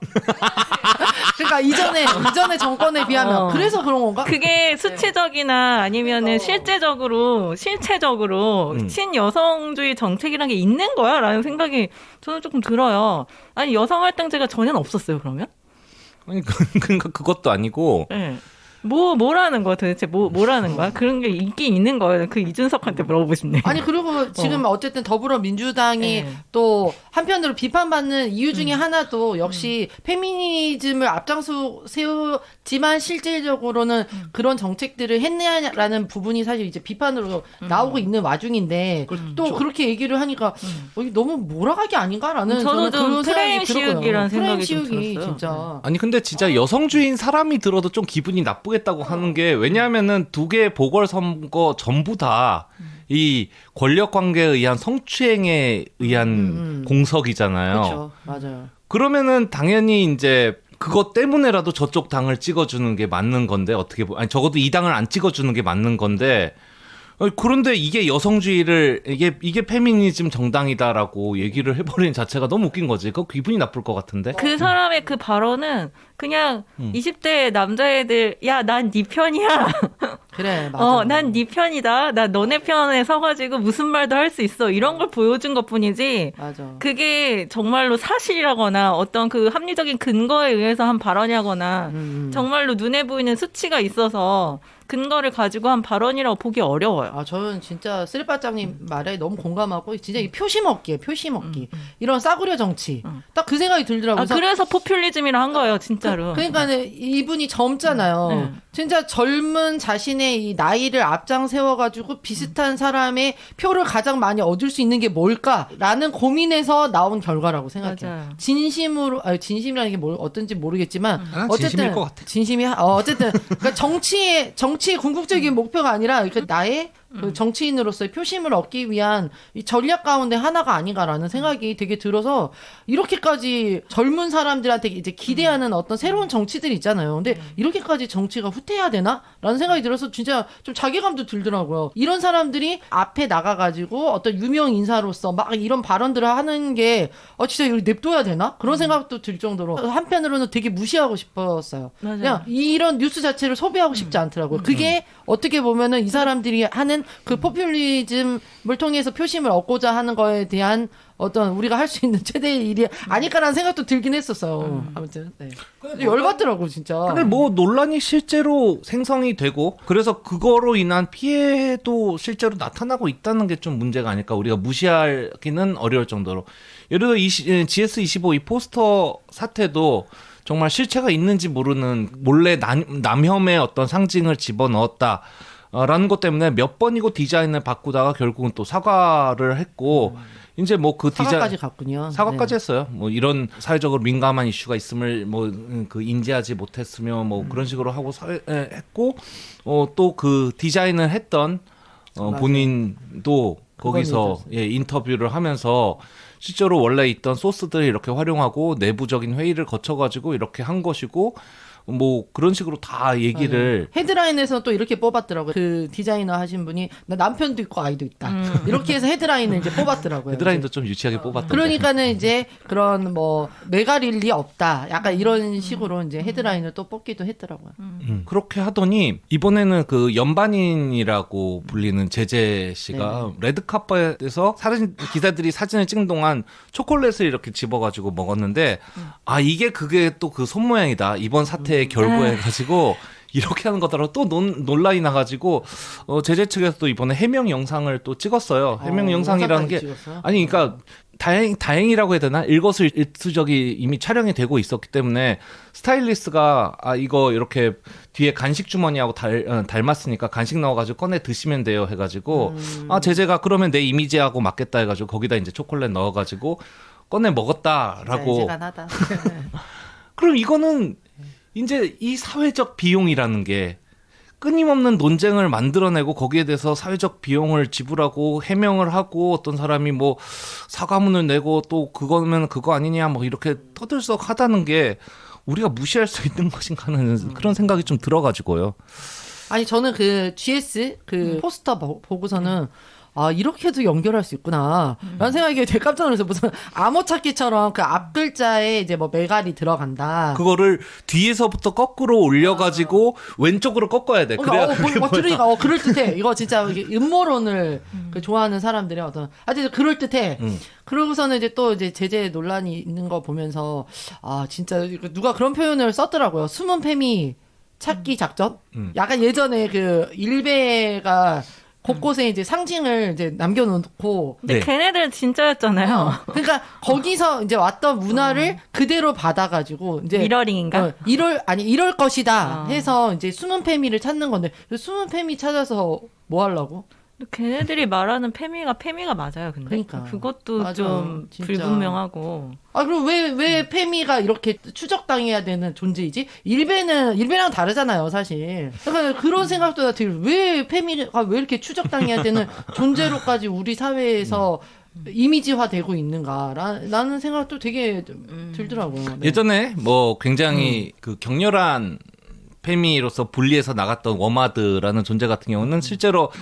그러니까 이전에 정권에 비하면 그래서 그런 건가? 그게 수치적이나 아니면은 실체적으로 친여성주의 정책이라는 게 있는 거야라는 생각이 저는 조금 들어요. 아니 여성 할당제가 전혀 없었어요 그러면? 아니 그러니까 그것도 아니고. 네. 뭐라는 거야 도대체 뭐라는 거야? 그런 게 있긴 있는 거예요. 그 이준석한테 물어보고 싶네요. 아니 그리고 지금 어쨌든 더불어민주당이 또 한편으로 비판받는 이유 중에 하나도 역시 페미니즘을 앞장서 세우지만 실질적으로는 그런 정책들을 했냐라는 부분이 사실 이제 비판으로 나오고 있는 와중인데 또 그렇게 얘기를 하니까 너무 몰아가기 아닌가라는 저는 그런 좀 프레임 생각이 씌우기라는 들었고요. 생각이 좀 프레임 들었어요. 진짜. 아니 근데 진짜 여성주의인 사람이 들어도 좀 기분이 나쁘겠다고 하는 게 왜냐하면은 두 개의 보궐선거 전부 다 이 권력 관계에 의한 성추행에 의한 공석이잖아요. 그렇죠, 맞아요. 그러면은 당연히 이제 그것 때문에라도 저쪽 당을 찍어주는 게 맞는 건데 어떻게 아니 적어도 이 당을 안 찍어주는 게 맞는 건데. 그런데 이게 여성주의를 이게 페미니즘 정당이다라고 얘기를 해버리는 자체가 너무 웃긴 거지. 그거 기분이 나쁠 것 같은데. 그 사람의 그 발언은 그냥 20대 남자애들 야 난 네 편이야. 그래 맞아. 난 네 편이다. 나 너네 편에 서가지고 무슨 말도 할 수 있어. 이런 걸 보여준 것뿐이지. 맞아. 그게 정말로 사실이라거나 어떤 그 합리적인 근거에 의해서 한 발언이라거나 정말로 눈에 보이는 수치가 있어서 근거를 가지고 한 발언이라고 보기 어려워요. 저는 진짜 쓰리빠짱님 말에 너무 공감하고 진짜 이 표시 먹기 이런 싸구려 정치 딱 그 생각이 들더라고요. 그래서 포퓰리즘이라 한 거예요, 진짜로. 그러니까 이분이 젊잖아요. 진짜 젊은 자신의 이 나이를 앞장 세워가지고 비슷한 사람의 표를 가장 많이 얻을 수 있는 게 뭘까라는 고민에서 나온 결과라고 생각해요. 맞아요. 진심이라는 게 어떤지 모르겠지만 어쨌든 진심일 것 같아. 진심이 어쨌든 그러니까 정치의 궁극적인 목표가 아니라 그러니까 나의 그 정치인으로서의 표심을 얻기 위한 이 전략 가운데 하나가 아닌가라는 생각이 되게 들어서 이렇게까지 젊은 사람들한테 이제 기대하는 어떤 새로운 정치들이 있잖아요. 근데 이렇게까지 정치가 후퇴해야 되나? 라는 생각이 들어서 진짜 좀 자괴감도 들더라고요. 이런 사람들이 앞에 나가가지고 어떤 유명 인사로서 막 이런 발언들을 하는 게 진짜 이거 냅둬야 되나? 그런 생각도 들 정도로 한편으로는 되게 무시하고 싶었어요. 맞아요. 그냥 이런 뉴스 자체를 소비하고 싶지 않더라고요. 그게 어떻게 보면은 이 사람들이 하는 그 포퓰리즘을 통해서 표심을 얻고자 하는 거에 대한 어떤 우리가 할 수 있는 최대의 일이 아닐까라는 생각도 들긴 했었어요. 아무튼 네. 열받더라고 진짜. 근데 뭐 논란이 실제로 생성이 되고 그래서 그거로 인한 피해도 실제로 나타나고 있다는 게 좀 문제가 아닐까. 우리가 무시하기는 어려울 정도로. 예를 들어 GS25 이 포스터 사태도 정말 실체가 있는지 모르는 몰래 남혐의 어떤 상징을 집어넣었다. 라는 것 때문에 몇 번이고 디자인을 바꾸다가 결국은 또 사과를 했고 이제 뭐 그 사과까지 갔군요. 사과까지 했어요. 뭐 이런 사회적으로 민감한 이슈가 있음을 뭐 그 인지하지 못했으며 뭐 그런 식으로 하고 했고 또 그 디자인을 했던 본인도 거기서 인터뷰를 하면서 실제로 원래 있던 소스들을 이렇게 활용하고 내부적인 회의를 거쳐가지고 이렇게 한 것이고 뭐 그런 식으로 다 얘기를 헤드라인에서 또 이렇게 뽑았더라고요. 그 디자이너 하신 분이 나 남편도 있고 아이도 있다. 이렇게 해서 헤드라인을 이제 뽑았더라고요. 헤드라인도 좀 유치하게 뽑았던데. 그러니까는 이제 그런 뭐 메가릴리 없다. 약간 이런 식으로 이제 헤드라인을 또 뽑기도 했더라고요. 그렇게 하더니 이번에는 그 연반인이라고 불리는 제재 씨가 레드카펫에서 기자들이 사진을 찍는 동안 초콜릿을 이렇게 집어가지고 먹었는데 이게 그게 또 그 손 모양이다. 이번 사태의 결과해가지고 이렇게 하는 거더라고 또 논란이 나가지고 제재 측에서도 이번에 해명 영상을 또 찍었어요. 해명 영상이라는 게 찍었어요? 아니 그러니까 다행이라고 해야 되나? 일거수일투족이 이미 촬영이 되고 있었기 때문에 스타일리스트가 이거 이렇게 뒤에 간식 주머니하고 닮았으니까 간식 넣어가지고 꺼내 드시면 돼요 해가지고 제재가 그러면 내 이미지하고 맞겠다 해가지고 거기다 이제 초콜릿 넣어가지고 꺼내 먹었다라고. 재간하다. 그럼 이거는 이제 이 사회적 비용이라는 게 끊임없는 논쟁을 만들어내고 거기에 대해서 사회적 비용을 지불하고 해명을 하고 어떤 사람이 뭐 사과문을 내고 또 그거면 그거 아니냐 뭐 이렇게 떠들썩하다는 게 우리가 무시할 수 있는 것인가 하는 그런 생각이 좀 들어가지고요. 아니 저는 그 GS 그 포스터 보고서는 이렇게도 연결할 수 있구나. 라는 생각이 되게 깜짝 놀랐어요. 무슨 암호 찾기처럼 그 앞 글자에 이제 뭐 메갈이 들어간다. 그거를 뒤에서부터 거꾸로 올려가지고 왼쪽으로 꺾어야 돼. 그래야 그러니까 그럴듯해. 이거 진짜 음모론을 그 좋아하는 사람들의 어떤 진짜 그럴듯해. 그러고서는 이제 또 이제 제재 논란이 있는 거 보면서 진짜 누가 그런 표현을 썼더라고요. 숨은 페미 찾기 작전? 약간 예전에 그 일베가 곳곳에 이제 상징을 이제 남겨놓고. 근데 걔네들은 진짜였잖아요. 그러니까 거기서 이제 왔던 문화를 그대로 받아가지고 이제 미러링인가? 이럴 것이다 해서 이제 숨은 페미를 찾는 건데 숨은 페미 찾아서 뭐 하려고? 걔네들이 말하는 페미가 맞아요. 근데 그러니까. 그것도 맞아, 좀 진짜. 불분명하고. 그럼 왜 페미가 이렇게 추적당해야 되는 존재이지? 일베랑 다르잖아요, 사실. 그러니까 그런 생각도 나 들어요. 왜 페미가 왜 이렇게 추적당해야 되는 존재로까지 우리 사회에서 이미지화되고 있는가라는 생각도 되게 들더라고요. 네. 예전에 뭐 굉장히 그 격렬한 페미로서 분리해서 나갔던 워마드라는 존재 같은 경우는 실제로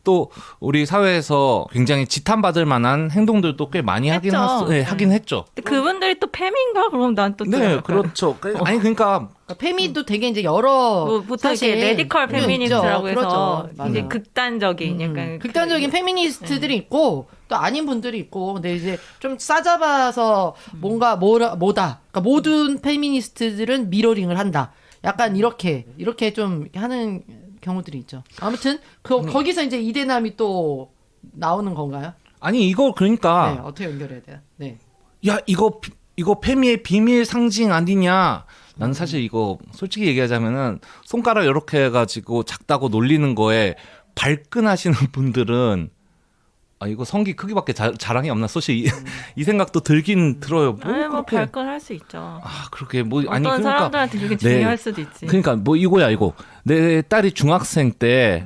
또 우리 사회에서 굉장히 지탄받을 만한 행동들도 꽤 많이 하긴 했죠. 근데 그분들이 또 페미인가? 그럼 난 또 그렇죠. 아니 그러니까 페미도 되게 이제 여러 부터 이렇게 레디컬 페미니스트라고 해서 그렇죠. 이제 극단적인 약간 극단적인 페미니스트들이 있고 또 아닌 분들이 있고 근데 이제 좀 싸잡아서 뭔가 뭐다. 그러니까 모든 페미니스트들은 미러링을 한다. 약간 이렇게 좀 하는 경우들이 있죠. 아무튼 거기서 이제 이대남이 또 나오는 건가요? 아니 이거 그러니까 네, 어떻게 연결해야 돼요? 네. 야 이거 페미의 비밀 상징 아니냐? 나는 사실 이거 솔직히 얘기하자면은 손가락 이렇게 해가지고 작다고 놀리는 거에 발끈하시는 분들은 이거 성기 크기밖에 자랑이 없나? 사실 이 생각도 들긴 들어요. 뭐 발끈할 수 있죠. 그렇게 뭐 어떤 그러니까 사람들한테 그게 중요할 수도 있지. 그러니까 뭐 이거야 이거. 내 딸이 중학생 때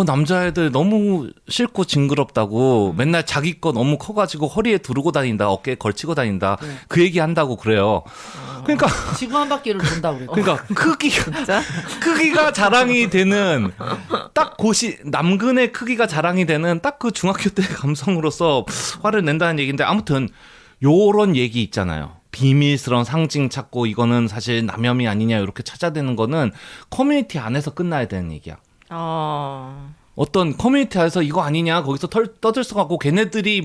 남자애들 너무 싫고 징그럽다고 맨날 자기 거 너무 커가지고 허리에 두르고 다닌다, 어깨에 걸치고 다닌다, 네. 그 얘기 한다고 그래요. 그러니까 지구 한 바퀴를 돈다고 그래요. 그러니까 크기가 자랑이 되는 딱 곳이 남근의 크기가 자랑이 되는 딱 그 중학교 때 감성으로서 화를 낸다는 얘기인데, 아무튼 요런 얘기 있잖아요. 비밀스러운 상징 찾고 이거는 사실 남혐이 아니냐 이렇게 찾아대는 거는 커뮤니티 안에서 끝나야 되는 얘기야. 어떤 커뮤니티 안에서 이거 아니냐 거기서 떠들썩하고 걔네들이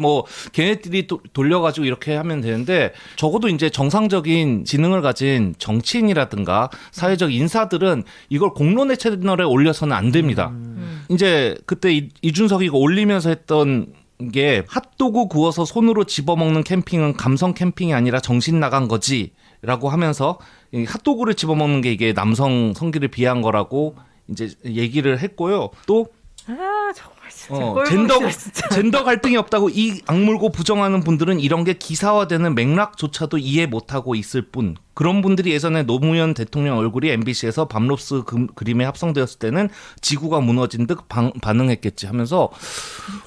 돌려가지고 이렇게 하면 되는데, 적어도 이제 정상적인 지능을 가진 정치인이라든가 사회적 인사들은 이걸 공론의 채널에 올려서는 안 됩니다. 이제 그때 이준석이 이거 올리면서 했던 게, 핫도그 구워서 손으로 집어먹는 캠핑은 감성 캠핑이 아니라 정신 나간 거지 라고 하면서, 이 핫도그를 집어먹는 게 이게 남성 성기를 비하한 거라고 이제 얘기를 했고요. 또 정말 진짜 젠더 갈등이 없다고 이 악물고 부정하는 분들은 이런 게 기사화되는 맥락조차도 이해 못하고 있을 뿐, 그런 분들이 예전에 노무현 대통령 얼굴이 MBC에서 밤롭스 그림에 합성되었을 때는 지구가 무너진 듯 반응했겠지 하면서,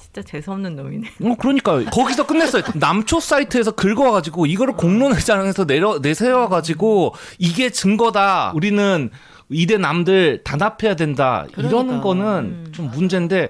진짜 재수없는 놈이네. 그러니까 거기서 끝냈어요. 남초 사이트에서 긁어와가지고 이거를 공론회장에서 내세워가지고 이게 증거다, 우리는 이대 남들 단합해야 된다, 이러는 거는 좀 문제인데,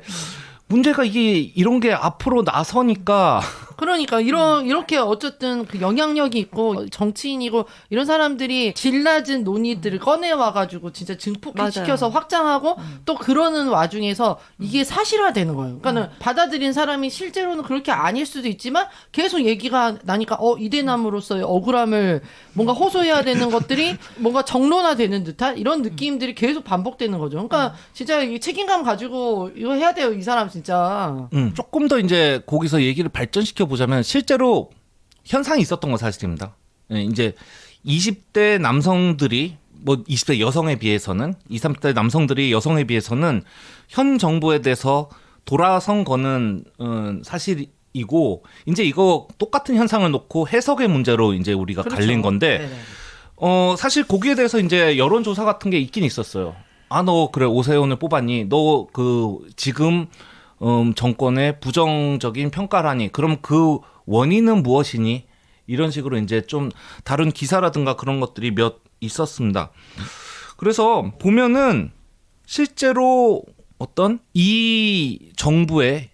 문제가 이게 이런 게 앞으로 나서니까. 그러니까 이렇게 어쨌든 그 영향력이 있고 정치인이고 이런 사람들이 질 낮은 논의들을 꺼내와가지고 진짜 증폭시켜서 확장하고 또 그러는 와중에서 이게 사실화되는 거예요. 그러니까는 받아들인 사람이 실제로는 그렇게 아닐 수도 있지만 계속 얘기가 나니까 이대남으로서의 억울함을 뭔가 호소해야 되는 것들이 뭔가 정론화되는 듯한 이런 느낌들이 계속 반복되는 거죠. 그러니까 진짜 이 책임감 가지고 이거 해야 돼요, 이 사람 진짜. 조금 더 이제 거기서 얘기를 발전시켜 보자면, 실제로 현상이 있었던 건 사실입니다. 이제 20대 남성들이 20대 여성에 비해서는 20, 30대 남성들이 여성에 비해서는 현 정부에 대해서 돌아선 거는 사실이고, 이제 이거 똑같은 현상을 놓고 해석의 문제로 이제 우리가 그렇죠. 갈린 건데, 네네. 사실 거기에 대해서 이제 여론조사 같은 게 있긴 있었어요. 너 그래 오세훈을 뽑았니? 너 지금 정권의 부정적인 평가라니? 그럼 그 원인은 무엇이니? 이런 식으로 이제 좀 다른 기사라든가 그런 것들이 몇 있었습니다. 그래서 보면은 실제로 어떤 이 정부의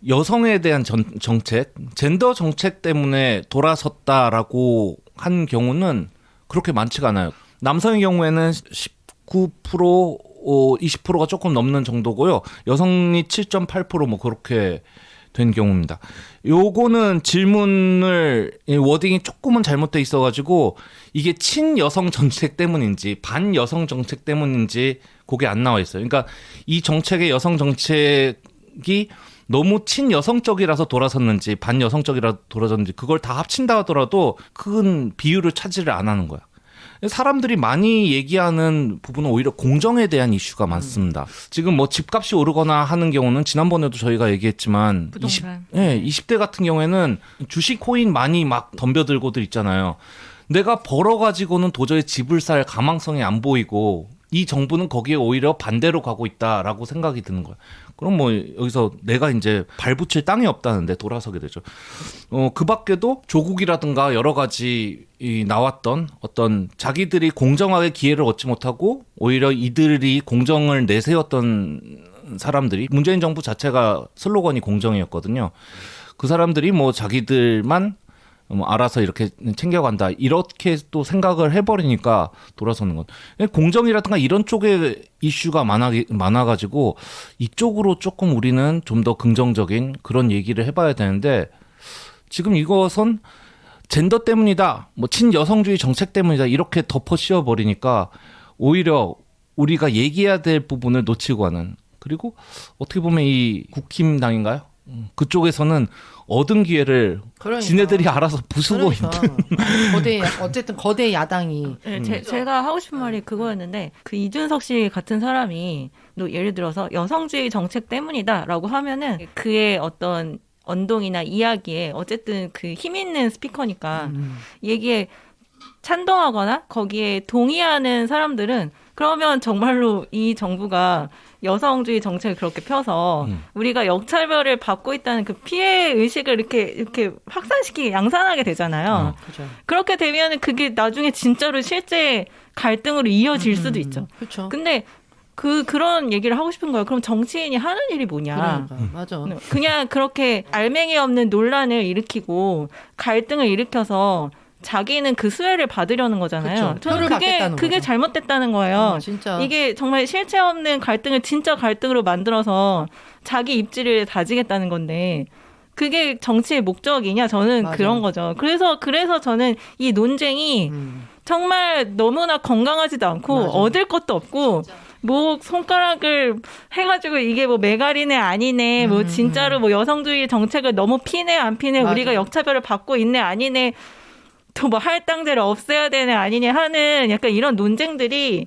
여성에 대한 정책, 젠더 정책 때문에 돌아섰다라고 한 경우는 그렇게 많지가 않아요. 남성의 경우에는 19%, 20%가 조금 넘는 정도고요. 여성이 7.8% 그렇게 된 경우입니다. 요거는 질문을 워딩이 조금은 잘못돼 있어가지고 이게 친여성 정책 때문인지 반여성 정책 때문인지 그게 안 나와 있어요. 그러니까 이 정책의 여성 정책이 너무 친여성적이라서 돌아섰는지 반여성적이라서 돌아섰는지 그걸 다 합친다 하더라도 큰 비율을 차지를 안 하는 거야. 사람들이 많이 얘기하는 부분은 오히려 공정에 대한 이슈가 많습니다. 지금 집값이 오르거나 하는 경우는 지난번에도 저희가 얘기했지만 부동산. 20대 같은 경우에는 주식 코인 많이 막 덤벼들고들 있잖아요. 내가 벌어가지고는 도저히 집을 살 가망성이 안 보이고 이 정부는 거기에 오히려 반대로 가고 있다라고 생각이 드는 거예요. 그럼 여기서 내가 이제 발붙일 땅이 없다는데 돌아서게 되죠. 그 밖에도 조국이라든가 여러 가지 나왔던 어떤 자기들이 공정하게 기회를 얻지 못하고 오히려 이들이 공정을 내세웠던 사람들이, 문재인 정부 자체가 슬로건이 공정이었거든요. 그 사람들이 자기들만 알아서 이렇게 챙겨간다 이렇게 또 생각을 해버리니까 돌아서는 것. 공정이라든가 이런 쪽에 이슈가 많아가지고 이쪽으로 조금 우리는 좀 더 긍정적인 그런 얘기를 해봐야 되는데, 지금 이것은 젠더 때문이다, 친여성주의 정책 때문이다 이렇게 덮어 씌워버리니까 오히려 우리가 얘기해야 될 부분을 놓치고 하는, 그리고 어떻게 보면 이 국힘당인가요? 그쪽에서는 얻은 기회를 지네들이 알아서 부수고 있는. 어쨌든 거대 야당이. 제가 하고 싶은 말이 그거였는데, 그 이준석 씨 같은 사람이 예를 들어서 여성주의 정책 때문이다라고 하면은 그의 어떤 언동이나 이야기에 어쨌든 그 힘 있는 스피커니까 얘기에 찬동하거나 거기에 동의하는 사람들은 그러면 정말로 이 정부가 여성주의 정책을 그렇게 펴서 우리가 역차별을 받고 있다는 그 피해 의식을 이렇게 확산시키게 양산하게 되잖아요. 그렇죠. 그렇게 되면 그게 나중에 진짜로 실제 갈등으로 이어질 수도 있죠. 그렇죠. 근데 그런 얘기를 하고 싶은 거예요. 그럼 정치인이 하는 일이 뭐냐. 그러니까 맞아. 그냥 그렇게 알맹이 없는 논란을 일으키고 갈등을 일으켜서 자기는 그 수혜를 받으려는 거잖아요. 그쵸. 저는 표를 받겠다는 그게 거죠. 잘못됐다는 거예요. 진짜. 이게 정말 실체 없는 갈등을 진짜 갈등으로 만들어서 자기 입지를 다지겠다는 건데 그게 정치의 목적이냐? 저는 맞아요. 그런 거죠. 그래서 저는 이 논쟁이 정말 너무나 건강하지도 않고 맞아요. 얻을 것도 없고 뭐 손가락을 해가지고 이게 뭐 메가리네 아니네 뭐 진짜로 뭐 여성주의 정책을 너무 피네 안 피네 맞아요. 우리가 역차별을 받고 있네 아니네 또 뭐 할당제를 없애야 되네 아니네 하는 약간 이런 논쟁들이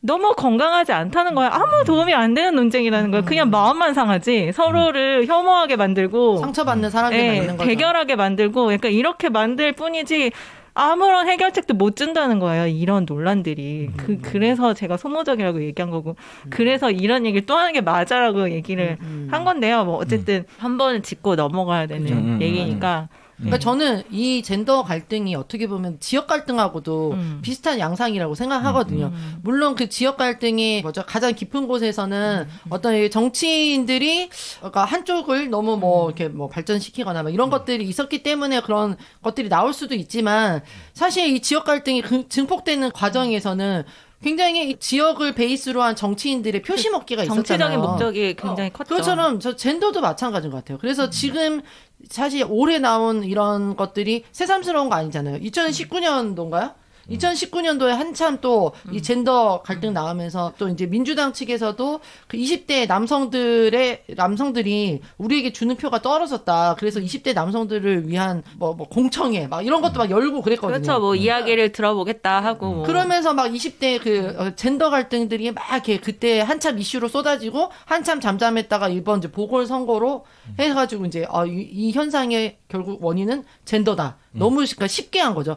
너무 건강하지 않다는 거야. 아무 도움이 안 되는 논쟁이라는 거야. 그냥 마음만 상하지 서로를 혐오하게 만들고 상처받는 사람들만 예, 있는 거죠. 대결하게 만들고 약간 이렇게 만들 뿐이지 아무런 해결책도 못 준다는 거예요. 이런 논란들이. 그래서 제가 소모적이라고 얘기한 거고 그래서 이런 얘기를 또 하는 게 맞아라고 얘기를 한 건데요. 뭐 어쨌든 한 번은 짚고 넘어가야 되는 얘기니까 그러니까 저는 이 젠더 갈등이 어떻게 보면 지역 갈등하고도 비슷한 양상이라고 생각하거든요. 물론 그 지역 갈등이 가장 깊은 곳에서는 어떤 이 정치인들이 그러니까 한쪽을 너무 뭐 이렇게 뭐 발전시키거나 막 이런 것들이 있었기 때문에 그런 것들이 나올 수도 있지만 사실 이 지역 갈등이 증폭되는 과정에서는 굉장히 이 지역을 베이스로 한 정치인들의 표시 먹기가 있었잖아요. 정치적인 목적이 굉장히 컸죠. 그것처럼 저 젠더도 마찬가지인 것 같아요. 그래서 지금 사실 올해 나온 이런 것들이 새삼스러운 거 아니잖아요. 2019년도인가요? 2019년도에 한참 또 이 젠더 갈등 나오면서 또 이제 민주당 측에서도 그 20대 남성들이 우리에게 주는 표가 떨어졌다. 그래서 20대 남성들을 위한 뭐 공청회 막 이런 것도 막 열고 그랬거든요. 그렇죠. 뭐 이야기를 들어보겠다 하고 뭐. 그러면서 막 20대 젠더 갈등들이 막 이렇게 그때 한참 이슈로 쏟아지고 한참 잠잠했다가 이번 이제 보궐선거로 해가지고 이제 이 현상의 결국 원인은 젠더다. 너무 그러니까 쉽게 한 거죠.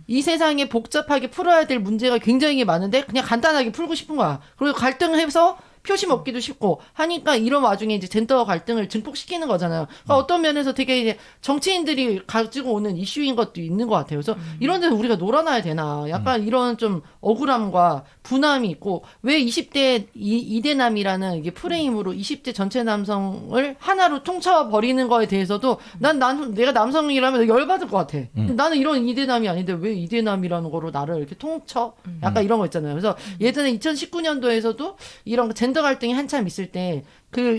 이 세상에 복잡하게 풀어야 될 문제가 굉장히 많은데 그냥 간단하게 풀고 싶은 거야. 그리고 갈등해서 표시 먹기도 쉽고 하니까 이런 와중에 이제 젠더 갈등을 증폭시키는 거잖아요. 그러니까 어떤 면에서 되게 이제 정치인들이 가지고 오는 이슈인 것도 있는 것 같아요. 그래서 이런 데는 우리가 놀아놔야 되나. 약간 이런 좀 억울함과 분함이 있고 왜 20대 이대남이라는 이게 프레임으로 20대 전체 남성을 하나로 통쳐버리는 거에 대해서도 내가 남성이라면 열받을 것 같아. 나는 이런 이대남이 아닌데 왜 이대남이라는 거로 나를 이렇게 통쳐? 약간 이런 거 있잖아요. 그래서 예전에 2019년도에서도 이런 젠더 갈등이 한참 있을 때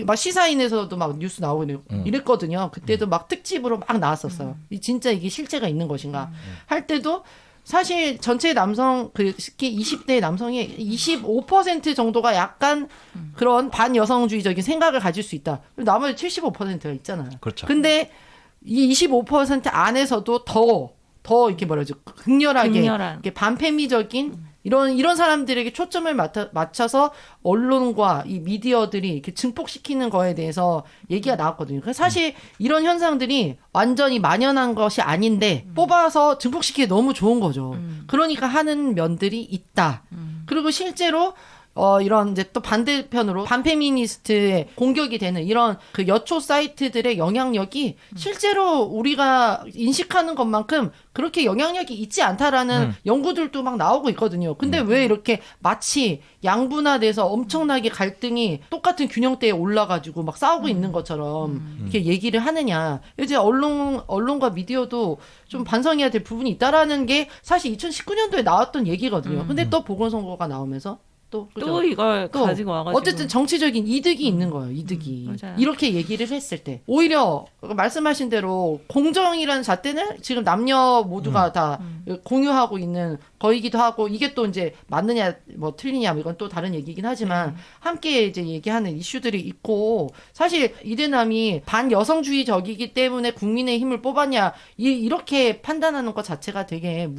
막 시사인에서도 막 뉴스 나오고 이랬거든요. 그때도 막 특집으로 막 나왔었어요. 진짜 이게 실체가 있는 것인가 할 때도 사실 전체 남성 특히 20대 남성의 25% 정도가 약간 그런 반여성주의적인 생각을 가질 수 있다. 나머지 75%가 있잖아요. 그렇죠. 근데 이 25% 안에서도 더 이렇게 뭐라죠? 극렬하게 이렇게 반페미적인 이런 사람들에게 초점을 맞춰서 언론과 이 미디어들이 이렇게 증폭시키는 거에 대해서 얘기가 나왔거든요. 그래서 사실 이런 현상들이 완전히 만연한 것이 아닌데 뽑아서 증폭시키기 너무 좋은 거죠. 그러니까 하는 면들이 있다. 그리고 실제로 이런 이제 또 반대편으로 반페미니스트의 공격이 되는 이런 그 여초 사이트들의 영향력이 실제로 우리가 인식하는 것만큼 그렇게 영향력이 있지 않다라는 연구들도 막 나오고 있거든요. 근데 왜 이렇게 마치 양분화돼서 엄청나게 갈등이 똑같은 균형대에 올라가지고 막 싸우고 있는 것처럼 이렇게 얘기를 하느냐. 이제 언론과 미디어도 좀 반성해야 될 부분이 있다라는 게 사실 2019년도에 나왔던 얘기거든요. 근데 또 보궐선거가 나오면서 또 이걸 가지고 와가지고 어쨌든 정치적인 이득이 있는 거예요. 이득이. 맞아요. 이렇게 얘기를 했을 때 오히려 말씀하신 대로 공정이라는 잣대는 지금 남녀 모두가 다 공유하고 있는 거이기도 하고 이게 또 이제 맞느냐 뭐 틀리냐 뭐 이건 또 다른 얘기긴 하지만 함께 이제 얘기하는 이슈들이 있고 사실 이대남이 반여성주의적이기 때문에 국민의 힘을 뽑았냐 이렇게 판단하는 것 자체가 되게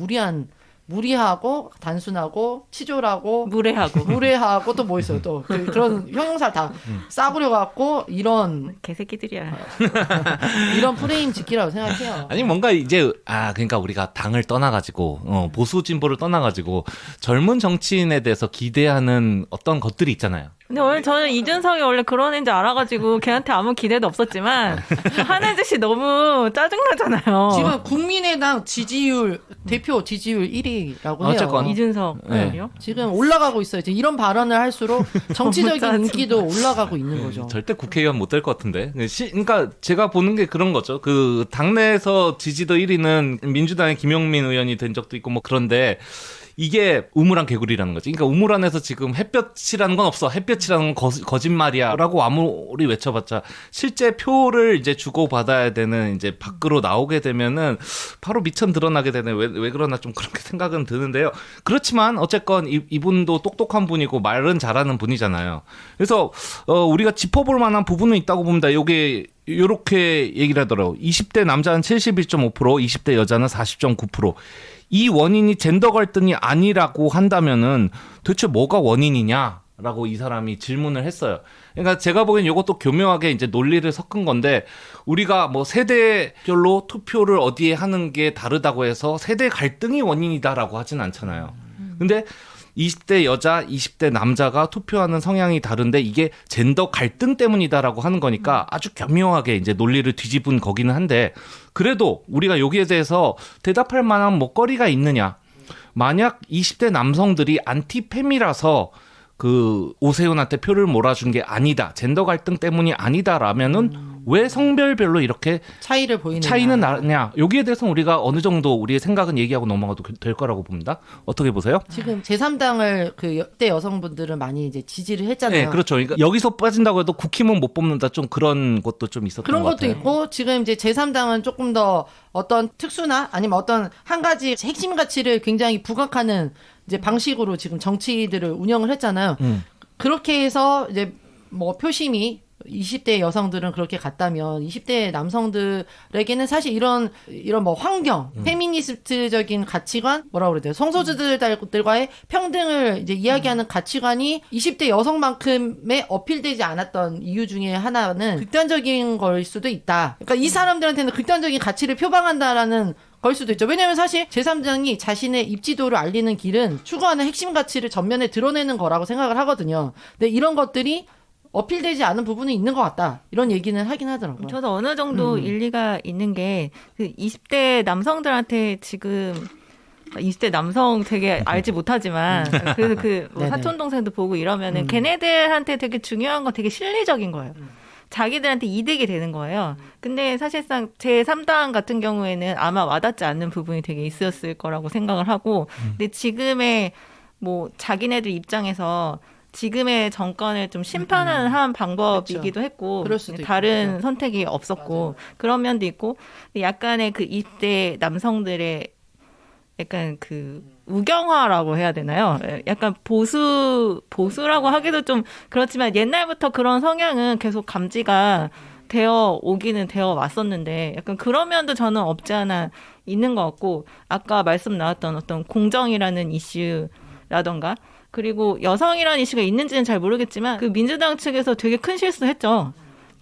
무리하고 단순하고 치졸하고 무례하고 또 뭐 있어요 또 그런 형용사를 다 싸구려 갖고 이런 개새끼들이야. 이런 프레임 지키라고 생각해요. 아니 뭔가 이제 그러니까 우리가 당을 떠나가지고 보수 진보를 떠나가지고 젊은 정치인에 대해서 기대하는 어떤 것들이 있잖아요. 근데 원래 저는 이준석이 원래 그런 애인지 알아가지고 걔한테 아무 기대도 없었지만 한혜주 씨 너무 짜증나잖아요. 지금 국민의당 지지율 대표 지지율 1위라고 해요. 어쨌건. 이준석이요? 네. 지금 올라가고 있어요. 지금 이런 발언을 할수록 정치적인 짜증나. 인기도 올라가고 있는 거죠. 절대 국회의원 못 될 것 같은데. 그러니까 제가 보는 게 그런 거죠. 그 당내에서 지지도 1위는 민주당의 김용민 의원이 된 적도 있고 뭐 그런데 이게 우물안 개구리라는 거지. 그러니까 우물 안에서 지금 햇볕이라는 건 없어. 햇볕이라는 건 거짓말이야. 라고 아무리 외쳐봤자 실제 표를 이제 주고받아야 되는 이제 밖으로 나오게 되면은 바로 미천 드러나게 되네. 왜 그러나 좀 그렇게 생각은 드는데요. 그렇지만 어쨌건 이분도 똑똑한 분이고 말은 잘하는 분이잖아요. 그래서 우리가 짚어볼 만한 부분은 있다고 봅니다. 요게 요렇게 얘기를 하더라고요. 20대 남자는 71.5%, 20대 여자는 40.9%. 이 원인이 젠더 갈등이 아니라고 한다면은 도대체 뭐가 원인이냐라고 이 사람이 질문을 했어요. 그러니까 제가 보기엔 이것도 교묘하게 이제 논리를 섞은 건데 우리가 뭐 세대별로 투표를 어디에 하는 게 다르다고 해서 세대 갈등이 원인이다라고 하진 않잖아요. 근데 20대 여자, 20대 남자가 투표하는 성향이 다른데 이게 젠더 갈등 때문이다라고 하는 거니까 아주 교묘하게 이제 논리를 뒤집은 거기는 한데 그래도 우리가 여기에 대해서 대답할 만한 먹거리가 있느냐. 만약 20대 남성들이 안티팸이라서 그 오세훈한테 표를 몰아준 게 아니다. 젠더 갈등 때문이 아니다라면은 왜 성별별로 이렇게 차이는 나냐. 여기에 대해서는 우리가 어느 정도 우리의 생각은 얘기하고 넘어가도 될 거라고 봅니다. 어떻게 보세요? 지금 제3당을 그 역대 여성분들은 많이 이제 지지를 했잖아요. 네, 그렇죠. 그러니까 여기서 빠진다고 해도 국힘은 못 뽑는다. 좀 그런 것도 좀 있었던 그런 것 것도 같아요. 있고 지금 이제 제3당은 조금 더 어떤 특수나 아니면 어떤 한 가지 핵심 가치를 굉장히 부각하는 이제 방식으로 지금 정치들을 운영을 했잖아요. 그렇게 해서 이제 뭐 표심이 20대 여성들은 그렇게 갔다면 20대 남성들에게는 사실 이런 뭐 환경, 페미니스트적인 가치관, 뭐라고 그래야 돼요? 성소수자들과의 평등을 이제 이야기하는 가치관이 20대 여성만큼의 어필되지 않았던 이유 중에 하나는 극단적인 걸 수도 있다. 그러니까 이 사람들한테는 극단적인 가치를 표방한다라는 걸 수도 있죠. 왜냐하면 사실 제3당이 자신의 입지도를 알리는 길은 추구하는 핵심 가치를 전면에 드러내는 거라고 생각을 하거든요. 근데 이런 것들이 어필되지 않은 부분이 있는 것 같다. 이런 얘기는 하긴 하더라고요. 저도 어느 정도 일리가 있는 게 그 20대 남성들한테 지금 20대 남성 되게 알지 못하지만 그래서 뭐 사촌 동생도 보고 이러면은 걔네들한테 되게 중요한 건 되게 실리적인 거예요. 자기들한테 이득이 되는 거예요. 근데 사실상 제3당 같은 경우에는 아마 와닿지 않는 부분이 되게 있었을 거라고 생각을 하고 근데 지금의 뭐 자기네들 입장에서 지금의 정권을 좀 심판하는 한 방법이기도 했고 그럴 수도 다른 있고. 선택이 없었고 그런 면도 있고 약간의 그 20대 남성들의 약간 그 우경화라고 해야 되나요? 약간 보수라고 하기도 좀 그렇지만 옛날부터 그런 성향은 계속 감지가 되어 오기는 되어 왔었는데 약간 그런 면도 저는 없지 않아 있는 것 같고 아까 말씀 나왔던 어떤 공정이라는 이슈라던가 그리고 여성이라는 이슈가 있는지는 잘 모르겠지만 그 민주당 측에서 되게 큰 실수했죠.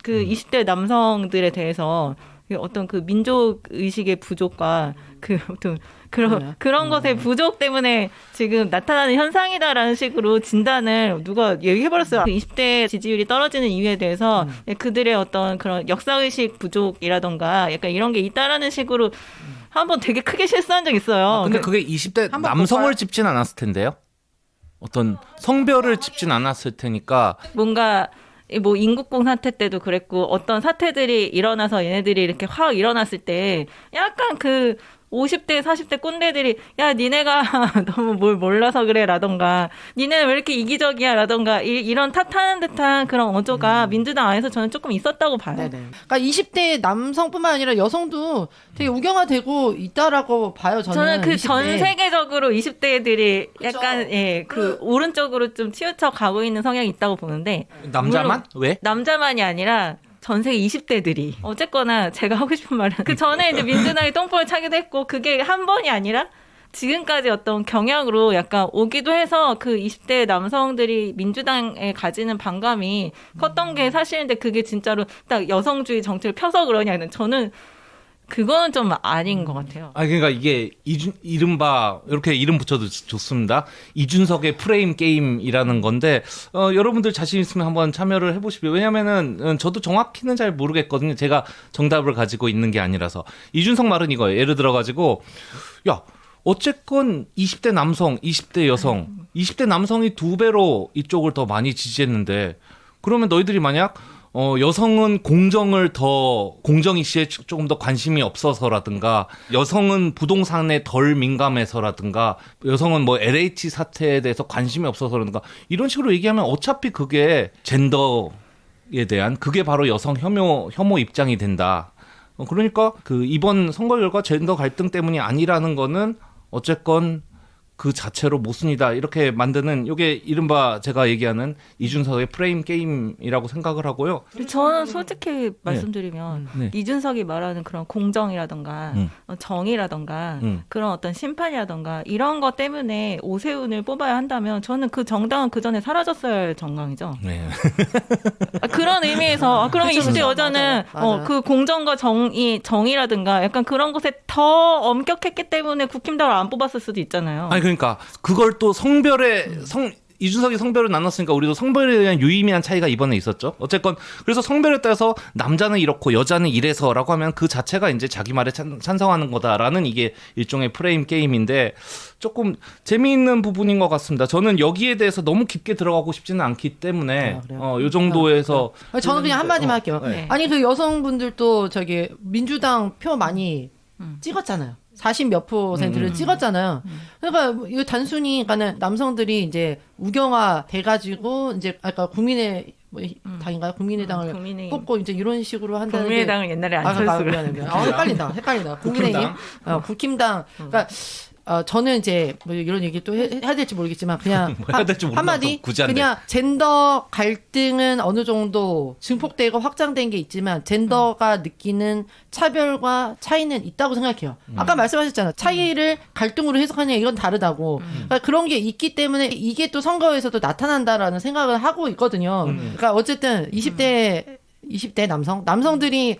그 20대 남성들에 대해서 어떤 그 민족 의식의 부족과 그 어떤 그런 것의 부족 때문에 지금 나타나는 현상이다라는 식으로 진단을 누가 얘기해버렸어요. 그 20대 지지율이 떨어지는 이유에 대해서 그들의 어떤 그런 역사의식 부족이라던가 약간 이런 게 있다라는 식으로 한번 되게 크게 실수한 적 있어요. 근데 그게 20대 한번 남성을 볼까요? 짚진 않았을 텐데요. 어떤 성별을 짚진 않았을 테니까 뭔가 뭐 인국공 사태 때도 그랬고 어떤 사태들이 일어나서 얘네들이 이렇게 확 일어났을 때 약간 그 50대, 40대 꼰대들이 야 니네가 너무 뭘 몰라서 그래 라던가 니네는 왜 이렇게 이기적이야 라던가 이런 탓하는 듯한 그런 어조가 민주당 안에서 저는 조금 있었다고 봐요. 네네. 그러니까 20대 남성뿐만 아니라 여성도 되게 우경화되고 있다라고 봐요. 저는 그 20대. 전 세계적으로 20대들이 그쵸. 약간 그 오른쪽으로 좀 치우쳐 가고 있는 성향이 있다고 보는데 남자만? 왜? 남자만이 아니라 전 세계 20대들이 어쨌거나 제가 하고 싶은 말은 그 전에 이제 민주당이 똥볼을 차기도 했고 그게 한 번이 아니라 지금까지 어떤 경향으로 약간 오기도 해서 그 20대 남성들이 민주당에 가지는 반감이 컸던 게 사실인데 그게 진짜로 딱 여성주의 정치를 펴서 그러냐는 저는 그거는 좀 아닌 것 같아요. 아 그러니까 이게 이른바 이렇게 이름 붙여도 좋습니다. 이준석의 프레임 게임이라는 건데 여러분들 자신 있으면 한번 참여를 해보십시오. 왜냐면은 저도 정확히는 잘 모르겠거든요. 제가 정답을 가지고 있는 게 아니라서. 이준석 말은 이거예요. 예를 들어가지고 야 어쨌건 20대 남성, 20대 여성, 20대 남성이 2배로 이쪽을 더 많이 지지했는데 그러면 너희들이 만약 여성은 공정 이슈에 조금 더 관심이 없어서라든가, 여성은 부동산에 덜 민감해서라든가, 여성은 뭐 LH 사태에 대해서 관심이 없어서라든가, 이런 식으로 얘기하면 어차피 그게 젠더에 대한, 그게 바로 여성 혐오 입장이 된다. 그러니까 그 이번 선거 결과 젠더 갈등 때문이 아니라는 거는 어쨌건 그 자체로 모순이다 이렇게 만드는 이게 이른바 제가 얘기하는 이준석의 프레임 게임이라고 생각을 하고요. 저는 솔직히 말씀드리면 네. 이준석이 말하는 그런 공정이라던가 정의라던가 그런 어떤 심판이라던가 이런 것 때문에 오세훈을 뽑아야 한다면 저는 그 정당은 그 전에 사라졌어야 할 정당이죠. 네. 그런 의미에서 그러면 그쵸, 20대 그쵸. 여자는 맞아요. 그 공정과 정의라든가 약간 그런 것에 더 엄격했기 때문에 국힘당을 안 뽑았을 수도 있잖아요. 아니 그러니까 그걸 또 이준석이 성별을 나눴으니까 우리도 성별에 대한 유의미한 차이가 이번에 있었죠. 어쨌건 그래서 성별에 따라서 남자는 이렇고 여자는 이래서라고 하면 그 자체가 이제 자기 말에 찬성하는 거다라는 이게 일종의 프레임 게임인데 조금 재미있는 부분인 것 같습니다. 저는 여기에 대해서 너무 깊게 들어가고 싶지는 않기 때문에 그래요? 이 정도에서 저는 그냥 한마디만 할게요. 네. 아니 그 여성분들도 저기 민주당 표 많이 찍었잖아요. 40몇 %를 찍었잖아요. 그러니까 이거 단순히 그러니까는 남성들이 이제 우경화 돼가지고 이제 아까 국민의 당인가요? 국민의당을 국민의힘. 뽑고 이제 이런 식으로 한다는 국민의당은 옛날에 안철수가 헷갈린다. 국민의힘, 국힘당. 그러니까 저는 이제 뭐 이런 얘기 또 해야 될지 모르겠지만 그냥 뭐 해야 될지 모르겠어. 한마디 굳이 안 돼. 그냥 젠더 갈등은 어느 정도 증폭되고 확장된 게 있지만 젠더가 느끼는 차별과 차이는 있다고 생각해요. 아까 말씀하셨잖아요. 차이를 갈등으로 해석하냐 이건 다르다고. 그러니까 그런 게 있기 때문에 이게 또 선거에서도 나타난다라는 생각을 하고 있거든요. 그러니까 어쨌든 20대 남성들이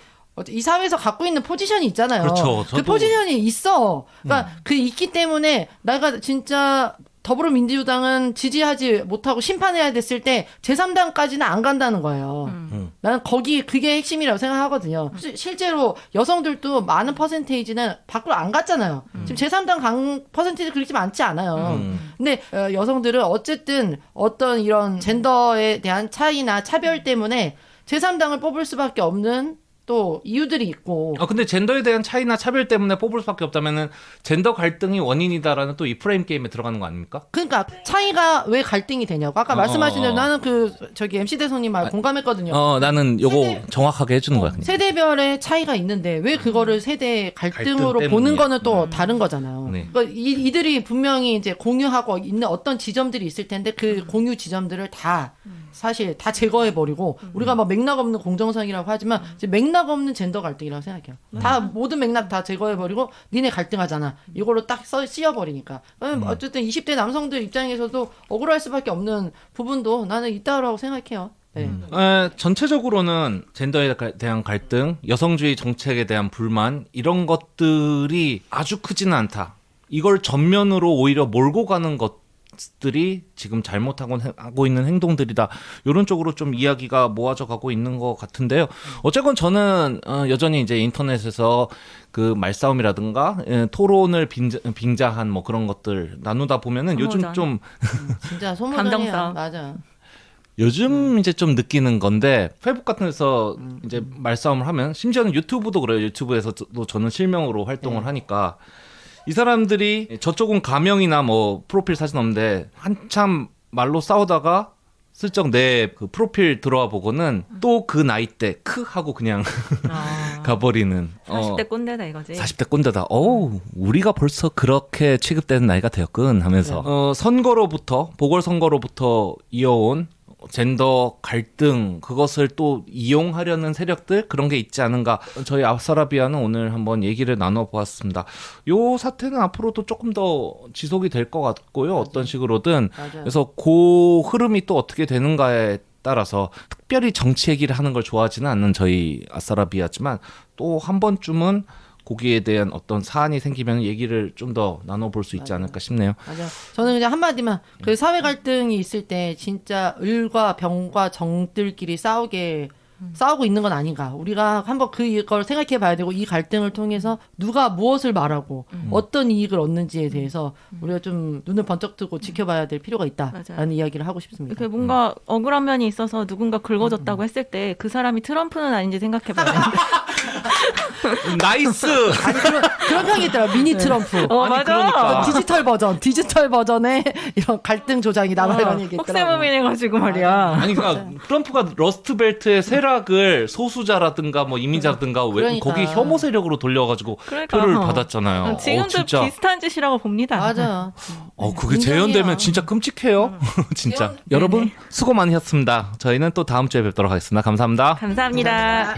이 사회에서 갖고 있는 포지션이 있잖아요. 그렇죠. 그 포지션이 있어. 그러니까 그 있기 때문에 내가 진짜 더불어민주당은 지지하지 못하고 심판해야 됐을 때 제3당까지는 안 간다는 거예요. 나는 그게 핵심이라고 생각하거든요. 실제로 여성들도 많은 퍼센테이지는 밖으로 안 갔잖아요. 지금 제3당 간 퍼센테이지 그렇게 많지 않아요. 근데 여성들은 어쨌든 어떤 이런 젠더에 대한 차이나 차별 때문에 제3당을 뽑을 수밖에 없는 또 이유들이 있고. 근데 젠더에 대한 차이나 차별 때문에 뽑을 수밖에 없다면은 젠더 갈등이 원인이다라는 또 이 프레임 게임에 들어가는 거 아닙니까? 그러니까 차이가 왜 갈등이 되냐고. 아까 말씀하신 대로 나는 저기 MC 대성님 말 공감했거든요. 나는 요거 정확하게 해주는 거야. 그냥. 세대별의 차이가 있는데 왜 그거를 세대 갈등으로 갈등 보는 때문이야. 거는 또 다른 거잖아요. 네. 그러니까 이들이 분명히 이제 공유하고 있는 어떤 지점들이 있을 텐데 그 공유 지점들을 다 사실 다 제거해버리고 우리가 막 맥락 없는 공정성이라고 하지만 이제 맥락 없는 젠더 갈등이라고 생각해요. 다 모든 맥락 다 제거해버리고 니네 갈등하잖아. 이걸로 딱 씌워버리니까. 어쨌든 20대 남성들 입장에서도 억울할 수밖에 없는 부분도 나는 있다고 생각해요. 네. 전체적으로는 젠더에 대한 갈등, 여성주의 정책에 대한 불만 이런 것들이 아주 크지는 않다. 이걸 전면으로 오히려 몰고 가는 것들이 지금 잘못하고 있는 행동들이다. 이런 쪽으로 좀 이야기가 모아져 가고 있는 것 같은데요. 어쨌건 저는 여전히 이제 인터넷에서 그 말싸움이라든가 토론을 빙자한 뭐 그런 것들 나누다 보면은 요즘 소모전. 좀 진짜 소모전이야. 감정싸움. 맞아. 요즘 이제 좀 느끼는 건데 페이북 같은 데서 이제 말싸움을 하면 심지어는 유튜브도 그래요. 유튜브에서도 저는 실명으로 활동을 하니까 이 사람들이 저쪽은 가명이나 뭐 프로필 사진 없는데 한참 말로 싸우다가 슬쩍 내 그 프로필 들어와 보고는 또 그 나이 때 크 하고 그냥 가버리는 40대 꼰대다 이거지. 40대 꼰대다. 우리가 벌써 그렇게 취급되는 나이가 되었군 하면서 선거로부터 보궐선거로부터 이어온 젠더 갈등 그것을 또 이용하려는 세력들 그런 게 있지 않은가. 저희 아싸라비아는 오늘 한번 얘기를 나눠보았습니다. 요 사태는 앞으로도 조금 더 지속이 될 것 같고요. 어떤 식으로든. 맞아요. 그래서 그 흐름이 또 어떻게 되는가에 따라서 특별히 정치 얘기를 하는 걸 좋아하지는 않는 저희 아싸라비아지만 또 한 번쯤은 거기에 대한 어떤 사안이 생기면 얘기를 좀 더 나눠볼 수 있지 않을까 싶네요. 맞아. 저는 그냥 한마디만 그 사회 갈등이 있을 때 진짜 을과 병과 정들끼리 싸우고 있는 건 아닌가. 우리가 한번 그걸 생각해 봐야 되고 이 갈등을 통해서 누가 무엇을 말하고 어떤 이익을 얻는지에 대해서 우리가 좀 눈을 번쩍 뜨고 지켜봐야 될 필요가 있다라는 맞아요. 이야기를 하고 싶습니다. 이렇게 뭔가 억울한 면이 있어서 누군가 긁어줬다고 했을 때 그 사람이 트럼프는 아닌지 생각해 봐야 된다. 나이스. 아니 그런 평이 있더라. 미니 트럼프. 어, 아니, 맞아. 그러니까. 디지털 버전의 이런 갈등 조장이 나와 이런 얘기 있더라고. 혹세무민해가지고 말이야. 아니 그러니까 트럼프가 러스트벨트의 쇠락을 소수자라든가 뭐 이민자라든가 왜 그러니까. 거기 혐오 세력으로 돌려가지고 그러니까. 표를 받았잖아요. 지금도 진짜. 비슷한 짓이라고 봅니다. 맞아요. 그게 인정해요. 재현되면 진짜 끔찍해요. 진짜. 여러분 수고 많으셨습니다. 저희는 또 다음 주에 뵙도록 하겠습니다. 감사합니다. 감사합니다.